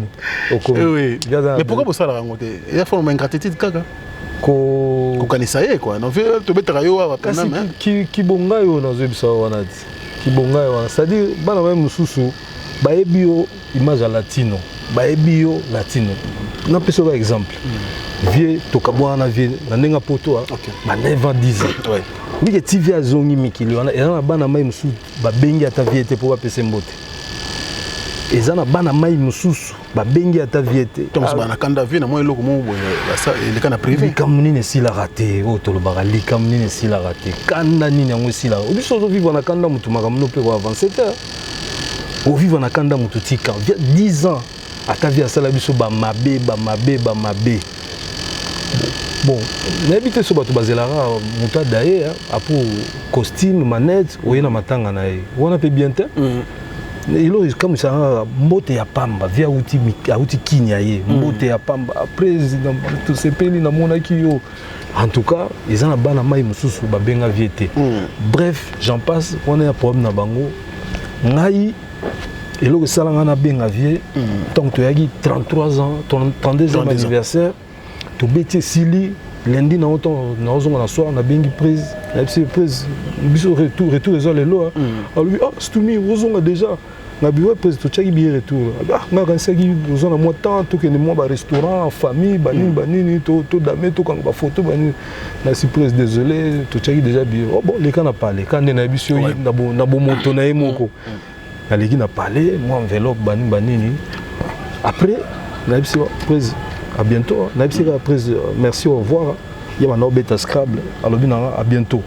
Oui. Mais pourquoi vous ça la rencontrer? Il y a forme ingratitude kaka. Ko kanisa ye quoi. Non fait to beta yo wa kana mais ki bonga yo na zebisa wana. Ki bonga yo, c'est-à-dire bana même mususu ba ebio image latino. Baebio latino. Na peso par exemple. Vieux tokabwa na vieux na nenga poto ba 9 ans 10 ans. Ouais. Oui que TV azongi mikili wana ezana bana mai musu ba bengi ata viete po ba pese mbote. Ezana bana mai mususu ba bengi ata viete. Donc bana kanda vie na moi eloko mo ça le kana privé. Comme nini si la raté o to le bagali comme nini si la raté. Kanda nini yango si la. Obi sozo vivre na kanda mutu makamno pe ko avancer. O vivre na kanda mutu tika 10 ans. Atavi asala biso ba mabe. Bon, n'habite so bato bazelara muta daye apo costume manette oyena matanga na ye. Wana pe bien te. Ilo comme ça mbote ya pamba via outi kinya ye mbote ya pamba président tout ce pays na monaki yo. En tout cas, ils ont bana mai mususu ba benga viete. Bref, j'en passe, on a un problème na bango. Ngai et là, ça a bien avié. Donc, tu as 33 ans, 32 ans d'anniversaire. Tu as Sili, lundi, on a soir, on a bien prise. Retour les lois. Alors, lui, c'est tout mis, on a déjà. na biwa pèse to tchaki bi retour nga kan saki nous on a moi temps to que moi ba restaurant en famille banini to dame to kan ba photo banini na surprise désolé to tchaki déjà bi oh bon les kan a parlé quand na biso na bo moto na moko na leki na parlé moi enveloppe banini après na biso prise à bientôt na biso prise merci au revoir il y a un beta scrabble alors à bientôt.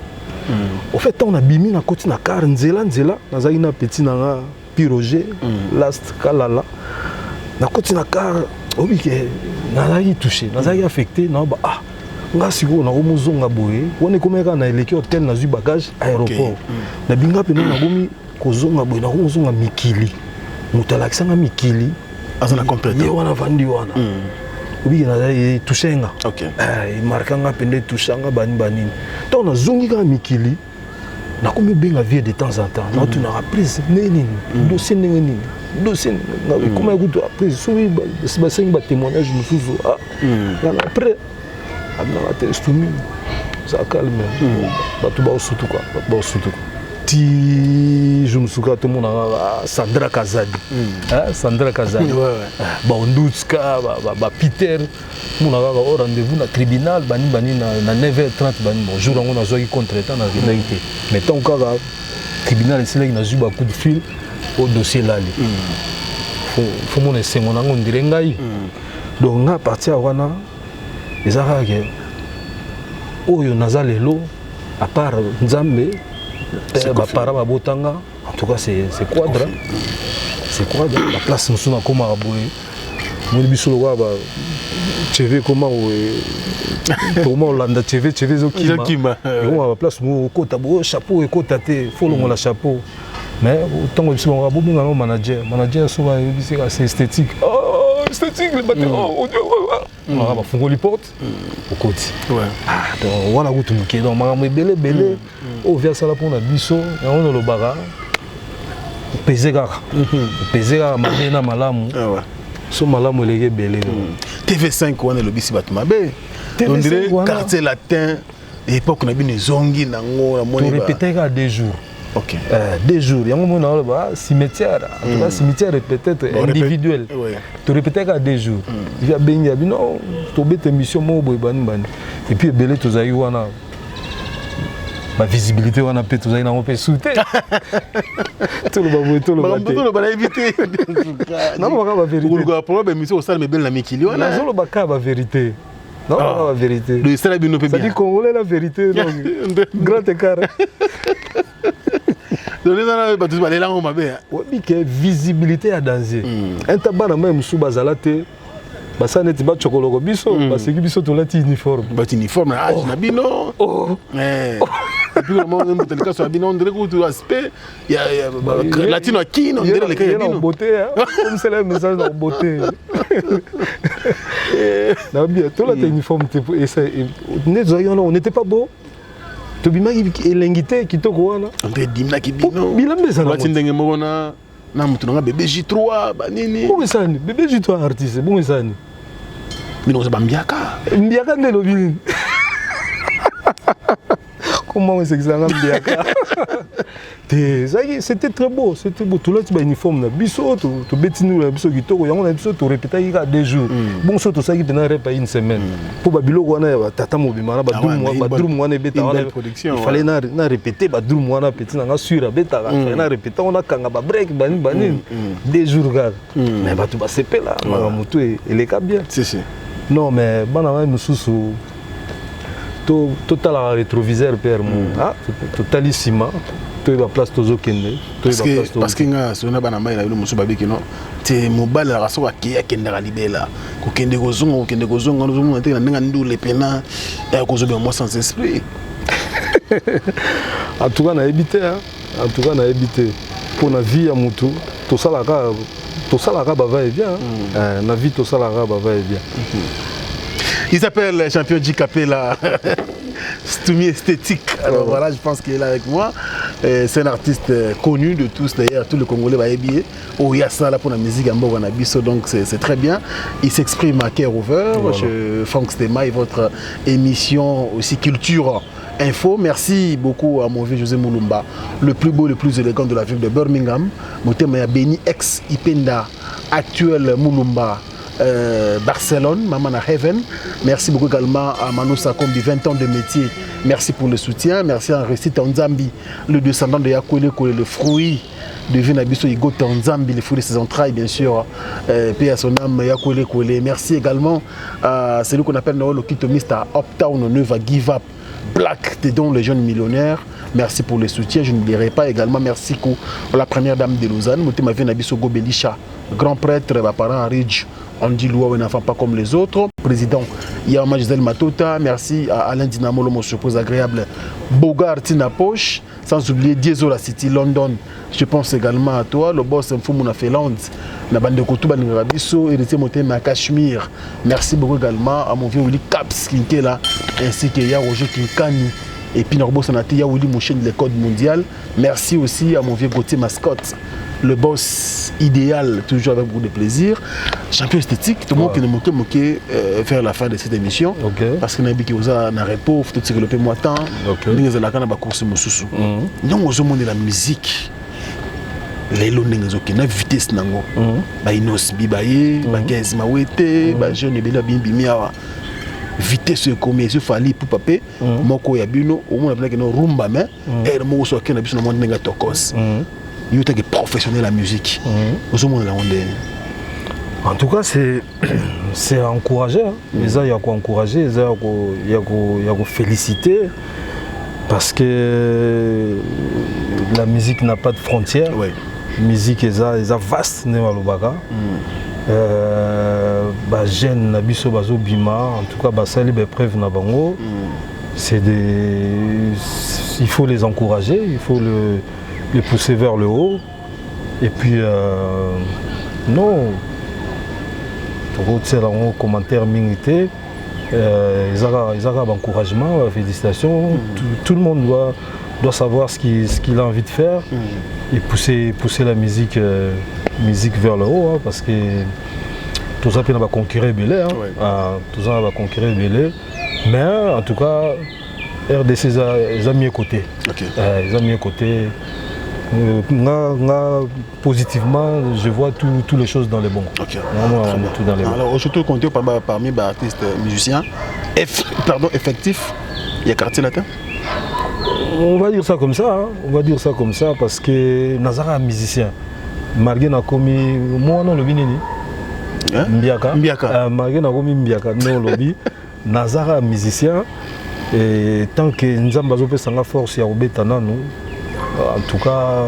Au fait on a bimi na koti na car nzela nazaki na petit na piroger last kalala na koti na car obike nazaki touché nazaki affecté na ba ah nga siko na komozonga boye wone komeka na eleki hôtel na zu bagage aéroport na binga pe na gomi kozonga boye na komozonga mikili mutalakisanga mikili azana complète ye wana vandi wana oui il touché nga OK il marquanga pende touchanga banini donc na zongi ka mikili na komi benga vie de temps en temps na tu na reprise nini dossier nini dossier na comment écoute après soubi ba sengi ba témoignage mususu ah là après abna testumi ça calme ba tu ba osutu quoi ba osutu ti je me souviens tout le monde Sandra Kazadi Sandra Kazadi ba Ondutska ba Peter mon au rendez-vous na tribunal bani na 9h30 bani bonjour on a zoki contretemps na réalité mais tant que tribunal c'est là qui na eu ba coup de fil au dossier là faut mon essayer mon on dirait ngai donc à partir wana ezaka ke oyo nazalelo à part Nzambe para babotanga en tout cas c'est quadre la place nous sommes comme aboye mon bisolo wa ba TV comment comment Hollande TV zo kima on va place mo kota bo chapeau et kota te folongo la chapeau mais tant que bisolo wa bo binga manager souvent c'est esthétique esthétique le bâtiment on va fongo les portes au côté donc on a goûté muké donc maman belé au vers ça là pour na biso et on le bara peser ga mabena malamu so malamu lege belé TV5 on est le bisi batuma be on dirait quartier latin époque na bino zongi nango na moni ba répéter à 2 jours. OK. 2 jours. Il y a un moment cimetière. En tout cas, cimetière peut-être individuel. Tu répétais qu'à 2 jours. Il y a bien, non, tu as une mission, et puis, belé, tu as eu ma visibilité, on a pu tout ça, on peut sauter. Tout le monde, tout le monde. Tout le monde a évité. Non, on va vérité. Pour le problème, mission au stade, mais belle la mikili. On a zolo baka la vérité. Non, la vérité. Le stade, il ne peut pas. C'est-à-dire Congolais, la vérité. Grand écart. Oui, visibilité à danger. Un tabac même sous bazalate, basa net ba chokologo biso, parce que biso to lati uniforme. Ba uniforme na âge na bino. Et puis le monde dans le cas soit bino on dirait que tout aspect il y a latino qui on dirait les cas bino. Beauté comme c'est le message de beauté. Na bien to lati uniforme et ça on n'était pas beau. Tobima elengité kitoko wana André Dimna kibino bilambe sana bati ndenge moko na mutu nga bébé J3 banini bongo sani bébé J3 artiste bongo sani bino za bambiaka ndelo bini comment c'est que ça mbiaka c'était très beau tout là tu as uniforme na biso to betinu na biso kitoko yango na biso to répéter il y a 2 jours bon so to ça qui tenait repas une semaine pour babilo wana tata mobima na ba drum wana beta wana il fallait na répéter ba drum wana petit na sur beta na répéter on a kanga ba break bani 2 jours gars mais ba tu ba sepe là ma mutu il est bien c'est non mais bana wa mususu total rétroviseur père ah totalissima to la place tozo kende parce que nga sona bana mai na yo musu babiki no te mobile la raso ki akenda ka libela ko kende ko zonga no zo te na nga ndule pena ya ko zo be moi sans esprit en tout cas na habité pour la vie à mutu to salaka ba va et bien na vie to salaka ba va et bien. Il s'appelle champion Djikapé là. Stoumi esthétique. Alors voilà, je pense qu'il est là avec moi. C'est un artiste connu de tous d'ailleurs, tous les Congolais va habiller. Oh, il y a ça là pour la musique en Bourg-en-Abisso, donc c'est très bien. Il s'exprime à K-Rover, Franck Stemai, votre émission aussi culture Info. Merci beaucoup à mon vieux José Moulumba, le plus beau, le plus élégant de la ville de Birmingham. Motema Beni, ex-Ipenda, actuel Moulumba. Barcelone, Mamana Heaven. Merci beaucoup également à Manu Sakombi, 20 ans de métier. Merci pour le soutien. Merci à Récit Tanzambi, le descendant de Yakwele Kole, le fruit de Vinabiso Igo Tanzambi, le fruit de ses entrailles, bien sûr. Paix à son âme, Yakwele Kole. Merci également à celui qu'on appelle Noël Okitomiste à Uptown, Neva Give Up, Black, dont les jeunes millionnaires. Merci pour le soutien. Je n'oublierai pas également merci à la première dame de Lausanne, Motema Vinabiso Gobelisha, grand prêtre, parent Ridge. On dit Loua un enfant pas comme les autres. Président Yama Gisèle Matota. Merci à Alain Dinamolo, mon surprise agréable. Bogart Tina Poche. Sans oublier Diesel la City London. Je pense également à toi, le boss Mfumuna Feland. La bande de Koutou Banirabiso, héritier Motema à Cachemire. Merci beaucoup également à mon vieux Willy Caps qui est là, ainsi que ya Roger Kinkani. Et puis Norbo Sanati, ya Willy Mouchen, les codes mondial. Merci aussi à mon vieux Gauthier Mascotte. Le boss idéal, toujours avec beaucoup de plaisir. Champion esthétique, tout le monde qui nous moquait vers la fin de cette émission. Parce que nous avons un repos, tout ce que le moi temps. Nous avons une course Moussousou. Nous avons la musique. Les lots na vitesse nango. Ba inos bibaye, ba gaz mawete, ba jeune bela bimbimia. Vitesse comme il fallait pour papé. Moko ya bino, au moins avec nos rumba mais et mo so kena biso na monde nga tokos. Il est professionnel la musique. En tout cas, c'est encouragé. Il y a quoi encourager, il y a quoi féliciter. Parce que la musique n'a pas de frontières. La musique est vaste. Jeune Nabiso Bazo Bima, en tout cas, ça les preuves na bango. Il faut les encourager, il faut les pousser vers le haut. Et puis, non, pour un commentaire minité, ils ont encouragement, félicitations. Tout le monde doit savoir ce qu'il a envie de faire et pousser la musique vers le haut, hein, parce que tout ça va conquérir Belé. Tout ça va conquérir Belé. Mais en tout cas, RDC, ils ont mis à côté. Ils ont mis à côté. Positivement, je vois toutes les choses dans les bons. Tout dans les bons. Alors, aujourd'hui, compté parmi les artistes musiciens effectifs, il y a quartier latin. On va dire ça comme ça. Hein. On va dire ça comme ça parce que Nazara est musicien. Marguerite a commis. Moi, non, le binini. Mbiaka. Marguerite a commis Mbiaka. Non, le Nazara est musicien. Et tant que Nzambazo peut s'en force, il y a Obetana, nous. En tout cas,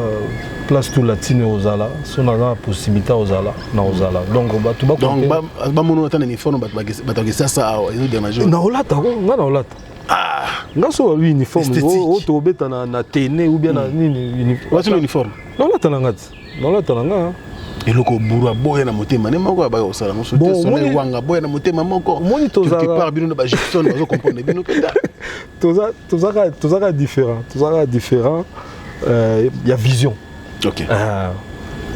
place tout latine aux ala, si on a la possibilité aux ala, donc on va tout battre. Donc, on va uniforme, ça, on uniforme, na tene ou bien na uniforme. Et le bourra boy na motema ne moko ba osala no sote sonné wanga boy na motema moko quelque part bino ba Gibson bazo comprendre bino peta tout ça différent il y a vision.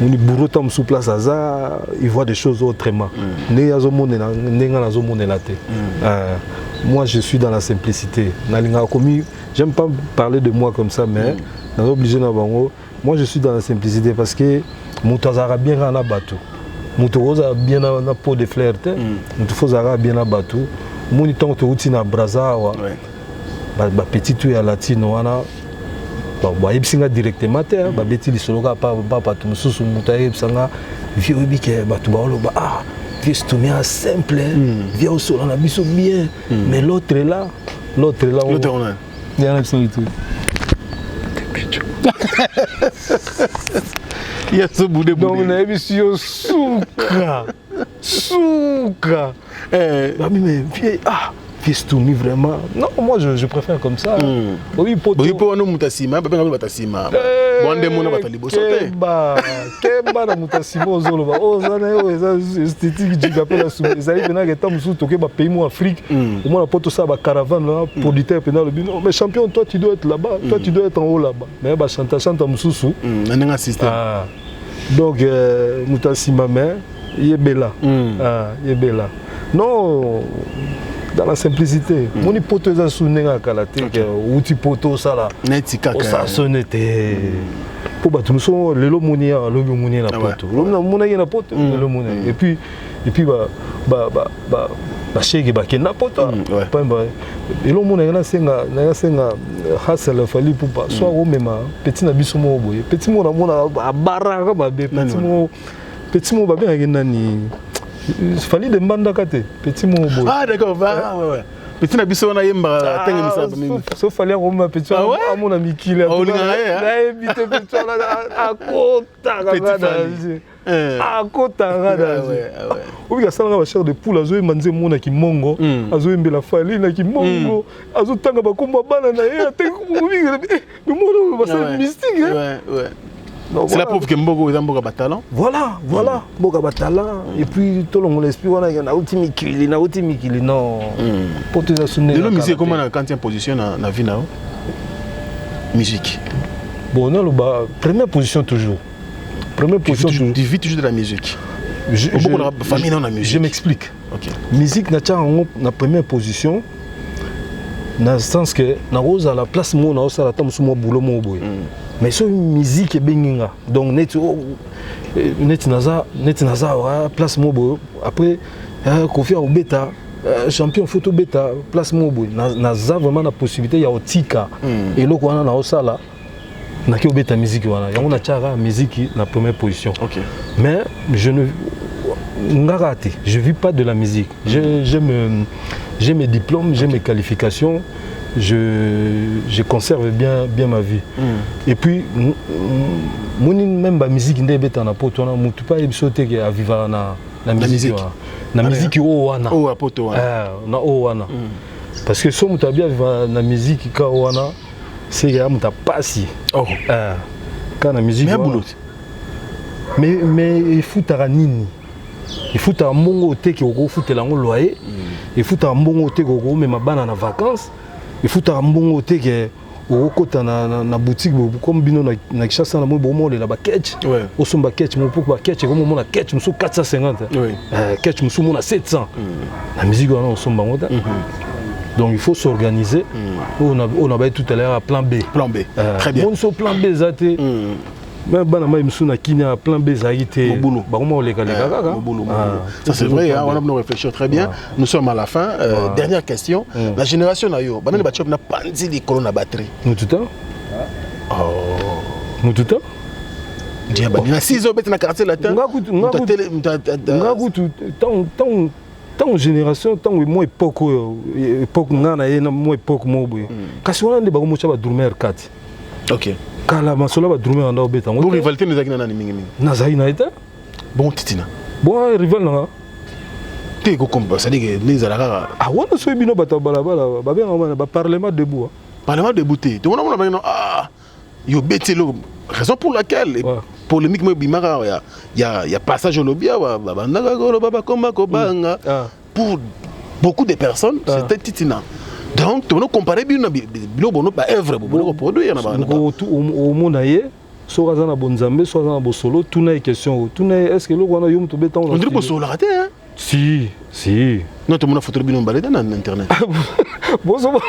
On est bourreau tom sous place à il voit des choses autrement. Moi je suis dans la simplicité. J'aime pas parler de moi comme ça, mais moi je suis dans la simplicité parce que Moutazara bien à bateau. Moutouza bien na peau de flirte. Moutouza bien à bateau. Moniton te outina braza wa. Ba petit tu à latino wana. Ba yebsinga directement te ba beti lisoloka pa tu mususu mutaye bisanga vieux bike ba tu ba lo ba ah vieux stumia simple vieux au sol on a biso bien mais l'autre là on a. Il y a absolument tout. Il y a ce bout de bout. Donc on a émission souka. Mais Fistoumi vraiment. Non, moi je préfère comme ça. Oui, pour nous mutasima, batasima. Bonde mona batali bosote. Kemba na mutasima ozoloba. Ozana esthétique digapela sou. Ezali pena que tam sou toke ba pays mo Afrique. Au moins la poto ça ba caravane là producteur pena le bino. Mais champion toi tu dois être là-bas, toi tu dois être en haut là-bas. Mais ba chanta mususu. Nanenga système. Donc mutasima mais yebela. Yebela. Non, dans la simplicité. Mon poto est sonné à Kalaté, outil poto ça là. Ça sonne pour battre nous sommes le monia, le monia na poto. Le monia na poto, le monia. Et puis chèque ba kena poto. Et le monia na senga hasel fali pour pas soit au même petit na biso mo boye. Petit mo na mona baraka ba petit mo ba bien nani. Fallait de Mbandakate, petit mot. Ah d'accord, ouais. Petit nabiso na yemba tenge misabu nini. Sauf fallait roma petit à mon ami qui l'a. Là éviter petit à kota kangada. À kota kangada. Ou bien ça na chair de poule azo manze mona ki mongo, azo mbela fali na ki mongo, azo tanga ba komba bana na ye te ko mais mona ba ça mystique. Ouais. C'est la preuve que Mbogo est un Mboga Batalan. Voilà, Mboga Batalan. Et puis tout le monde l'explique, il y a un Mikili, non. Pour te assumer. De la musique, comment quand tu es en position dans la vie, musique. Bon, non, première position toujours. Première position toujours. Tu vis toujours de la musique. Je m'explique. Musique, na première position. Dans le sens que na rose à la place mo na osa la tam sumo boulot mo boy. Mais so musique benginga. Donc net naza place mo boy. Après Kofi Obeta champion photo beta place mo boy. Naza vraiment la possibilité ya otika. Et loko wana na osa la na ki obeta musique wana. Ya on a tchara musique na première position. Mais je vis pas de la musique. J'ai mes diplômes, j'ai mes qualifications, je conserve bien ma vie. Et puis, même la musique n'est pas en apôtre, on ne peut pas sauter à vivre la musique. La musique wana. Parce que si on a bien la musique wana, c'est que on t'a pas si. Quand la musique mais il faut taranini. Il faut un bon côté qui au foot la loyer. Il faut un bon côté qui au même bana na vacances. Il faut un bon côté qui au côté na boutique comme bino na chasse na mo bon le la baquette. Au son baquette mon pour baquette comme mon na catch muso 450. Catch muso mon na 700. La musique on au son bangoda. Donc il faut s'organiser. On a tout à l'heure à plan B. Très bien. Mon sur plan B zaté. Même banama imsuna kinya plan B zaïté boulot ça c'est vrai, on a besoin de réfléchir très bien. Nous sommes à la fin. Dernière question, la génération na yo banana bachop na pandi li corona batterie nous tout temps dia banana 6 ans bet na quartier latin tant génération tant moi époque ngana ye na moi époque moboye kasi wana nde ba mocha ba dormir 4. Kala masola ba dormir en obeta. Bon rivalité nous akina nani mingi. Nazaï na été. Bon titina. Bon rival na. Te ko komba ça dit que les alaka. Ah wana so bino bata balabala ba bien ba parlement debout. Parlement debout. Te wana ba yo betelo raison pour laquelle polémique me bimara il y a passage au lobia ba ndaka ko baba komba ko banga pour beaucoup de personnes c'était titina. Donc, tu vas comparer bien à œuvre pour produire. Au monde ailleurs, soit dans la bonne zambé, soit dans la solo, tout n'est question. Tout n'est est-ce que le roi yom to béton. On dirait que solo raté hein. Si. Non, tu m'as photo bien balé dans internet. Bon ça va.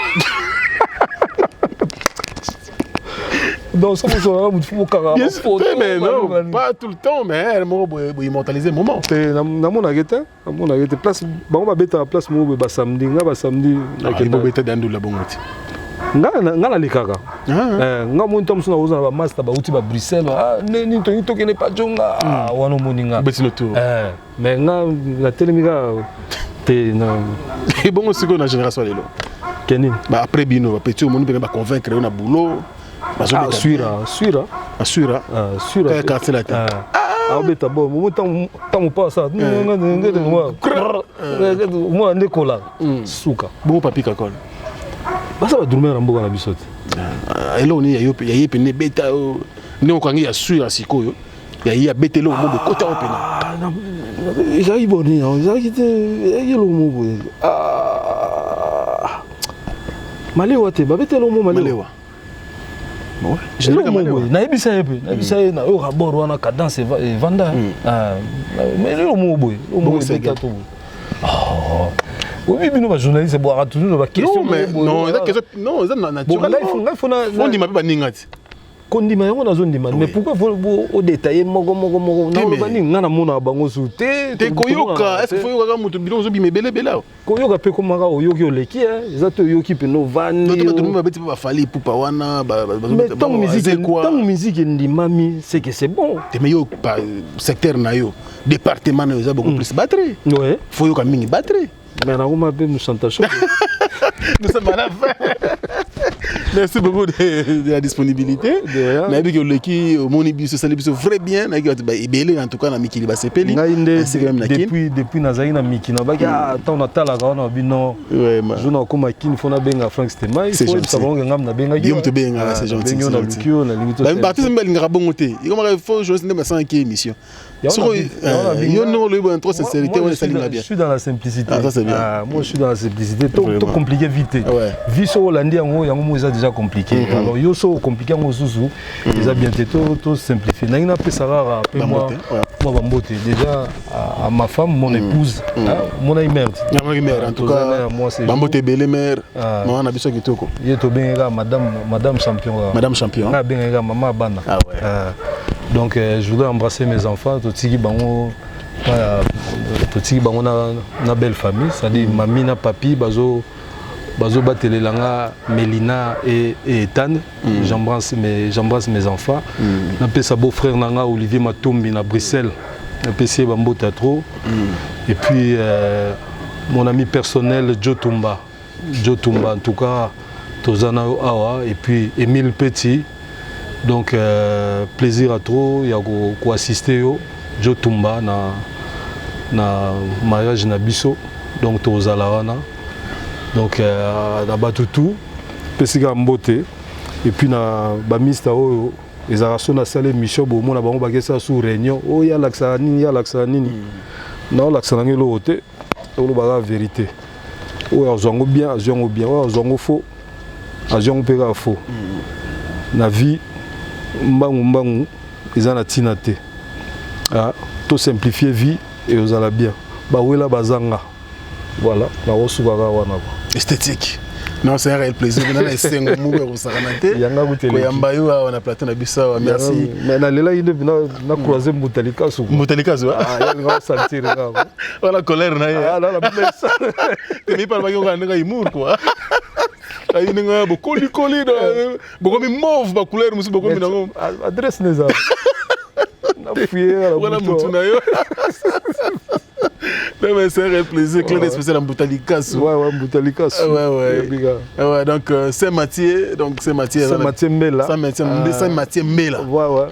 Donc ça me sera faut carrément photo. Mais non, pas tout le temps, mais elle m'a immortalisé le moment. Na mon agete place ba on va beta place mo ba samedi na ke beta dandu la bongoti. Nga le kaka. Nga mo ntom suna oza ba master ba uti ba Bruxelles ni to ke ne pa jonga wana moninga. Betino tour. Mais nga la télémiga te na et bon aussi que la génération lelo. Kenin. Ba après bino petit mo ni ba convaincre on a boulot. Suira. Quartier latin. Beta bon, moment tant pas ça. Moi Nicolas. Souka. Bon papi kakol. Ba ça va dormir en boga na bisote. Elo ni ya pene beta ni okangi ya suira sikoyo. Ya betelo mo de côté opena. Ils boni, ils yelo mo. Malewa te, ba betelo mo malewa. Je ne sais pas. Na yo rabor wana cadence vanda. Mais le mot boy, Oui, mais nous, journalistes, boire toujours des questions. Non, mais non, c'est naturel. Il faut on dit ma ningati. Condiment on a zone demande mais pourquoi faut détailler moko na mona bango souté te koyoka est-ce faut yoka mutu bilo zo bimé belé bela koyoka pe komaka oyoki oleki exact oyoki pe no vandi to ba beti ba fali pupa wana mais tant musique ndimami c'est que c'est bon te mais yo secteur na yo département na yo beaucoup plus batterie ouais faut yoka mingi batterie mais na uma pe nous santa chaud nous sommes à la fin. Merci beaucoup de la disponibilité. Na bi que leki monibus salibus vrai bien na ibele en tout cas na mikili ba sepeli depuis nazali na mikina ba tant na tala ka na bino jona ko makini fona benga Frank Stemai faut savoir ngam na benga yo te benga c'est gentil na lukio na limito ba parti mbali ngara bongote il comme faut jouer dans ma 5 émission yo non le bon trop sincérité on est bien. Je suis dans la simplicité. Ah ça c'est bien. Moi je suis dans la simplicité tout compliqué vite. Vie sur Hollandi yango mo déjà compliqué. Alors yo so compliqué ngo susu ils a bien tout simplifié. Na ina pesa rara pe moi bambote déjà à ma femme mon épouse mon mère. En tout cas bambote belle mère. Moi na biso kitoko. Yeto benga madame champion. Madame champion. Na benga maman bana. Ah ouais. Donc je voudrais embrasser mes enfants totiki bango na belle famille, c'est-à-dire mamie na papi bazo batelelanga Mélina et Ethan. J'embrasse mes enfants. Na sa beau-frère nanga Olivier Matombi na Bruxelles. Na pesi bambo tatro. Et puis mon ami personnel Joe Tumba en tout cas Tozana Awa et puis Émile Petit. Donc plaisir à trop il y a ko assister yo Joe Tumba na mariage na biso donc tozala wana donc na batutu pesika mbote et puis na ba mista oyo ezaraso na salle mission bo mona bango bakesa sous réunion o ya laksa nini na laksa ngelo hote o lo ba vérité o azongo bien o azongo faux azongo peka faux na vie mbangu ezana tinate tout simplifier vie et aux ala bien bawela bazanga voilà na osukaka wana esthétique non c'est un réel plaisir na esengo mugo ko sakanate yanga kutele ko yamba yo na plateau na biso merci mais na lela inde na croiser mutalika so yanga sentir nga wala colère na ya la blessa te mi parle ba nga humour quoi ay nga bo koli bo ko mi mauve ba couleur musu bo ko mi nango adresse neza na fuyer wala mutu na yo mais c'est un réel plaisir que les spécial en Boutalikas. Ouais, Boutalikas. Ouais, donc Saint-Mathieu Mela. Saint-Mathieu Mela. Ouais.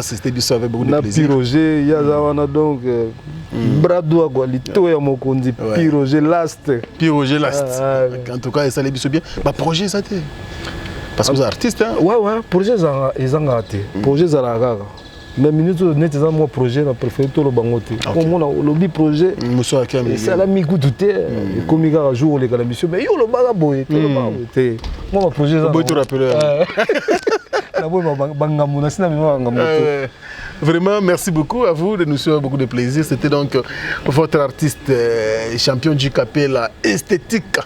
C'était du avec beaucoup de plaisir. Piroger, il y a donc Bradou Agualito et Mokondi. Piroger Last. En tout cas, ça les bien. Bah projet ça t'est. Parce que vous êtes artiste hein. Ouais, projet ça ils ont raté. Projet ça la gaga. Mais minute net ça mon projet na préféré tout le bangote comme on a lobby projet monsieur Akam ça la mi goûté comme il a jour les gars mission mais yo le baga boy moi projet ça boy tout rappeler la boy banga mona sina banga vraiment merci beaucoup à vous de nous faire beaucoup de plaisir c'était donc votre artiste champion du Capella esthétique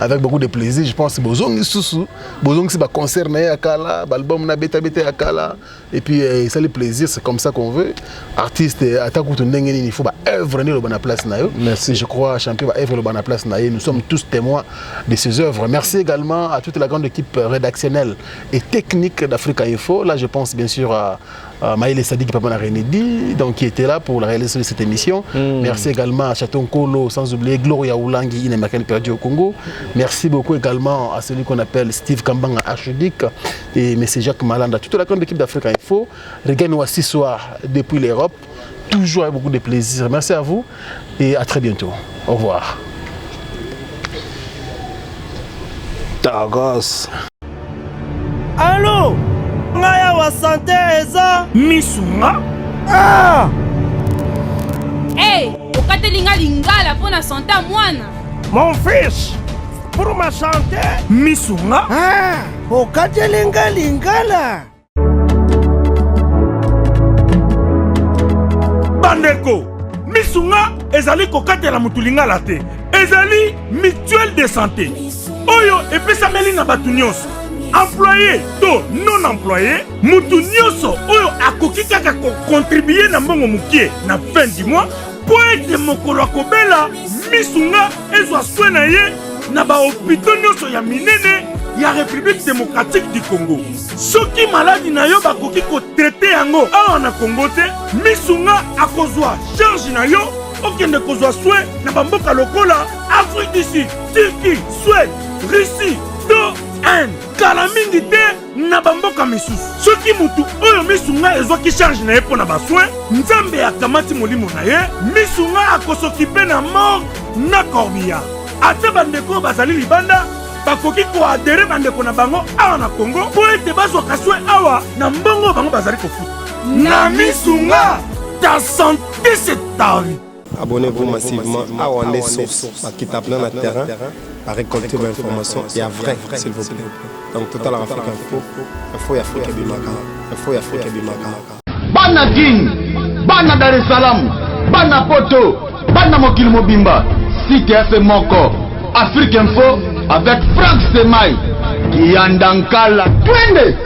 avec beaucoup de plaisir je pense bozongi susu bozongi ba concert na yakala album na beta yakala et puis ça le plaisir c'est comme ça qu'on veut artiste atakutu ndenge il faut ba œuvre ne le bonne place na yo merci je crois champion ba œuvre le bonne place na yo nous sommes tous témoins de ces œuvres merci également à toute la grande équipe rédactionnelle et technique d'Africa Info là je pense bien sûr à Maïle Sadik Papa Renedi donc qui était là pour la réalisation de cette émission. Merci également à Chaton Kolo, sans oublier Gloria Oulangi, une américaine perdue au Congo. Merci beaucoup également à celui qu'on appelle Steve Kambanga Archidic et M. Jacques Malanda, toute la grande équipe d'Africa Info. Regagne-nous à 6 soirs depuis l'Europe. Toujours avec beaucoup de plaisir. Merci à vous et à très bientôt. Au revoir. Tagos. Allô? Ngaya wa santé eza misunga Hey, okatelinga lingala pona santé mwana. Mon fils, pour ma santé misunga okatelinga lingala bandeko misunga ezali kokatela mutulinga la te ezali mutuelle de santé oyo epesameli na batu nyonso employé to non employé mutu nyonso oyo akoki kaka kocontribue na mbongo mukie na fin du mois po ete mokolo akobela misunga ezwa soin na ye na bahopito nyonso ya minene ya République démocratique du Congo. Soki maladi na yo bakoki kotraite yango awa na Congo te misunga akozwa charge na yo okende kozwa soin na bamboka lokola Afrique du Sud, Turquie, Suède, Russie, to Inde. Kala mingi te na bamboka misusu. Soki mutu oyo misunga ezwaki charge na ye mpo na basoin nzambe akamati molimo na ye misunga akosokipe na mort na corbillard. Ate bandeko bazali libanda bakoki koadere bandeko na bango awa na Congo po ete bazwaka soin awa na mbongo bango bazali kofuta. Na misunga, ta santé c'est ta vie. Abonnez-vous massivement à Wandé Source, qui tape dans le terrain, à récolter vos informations et à vrai, s'il vous plaît. Donc, Total Afrique Info, Info Afrique Bimaka, Info Afrique Bimaka. Bana King, Bana Dar es Salaam, Bana Poto, Bana Mokil Mobimba, CTF Moko, Afrique Info avec Franck Semaï, qui en Dankala. Twende!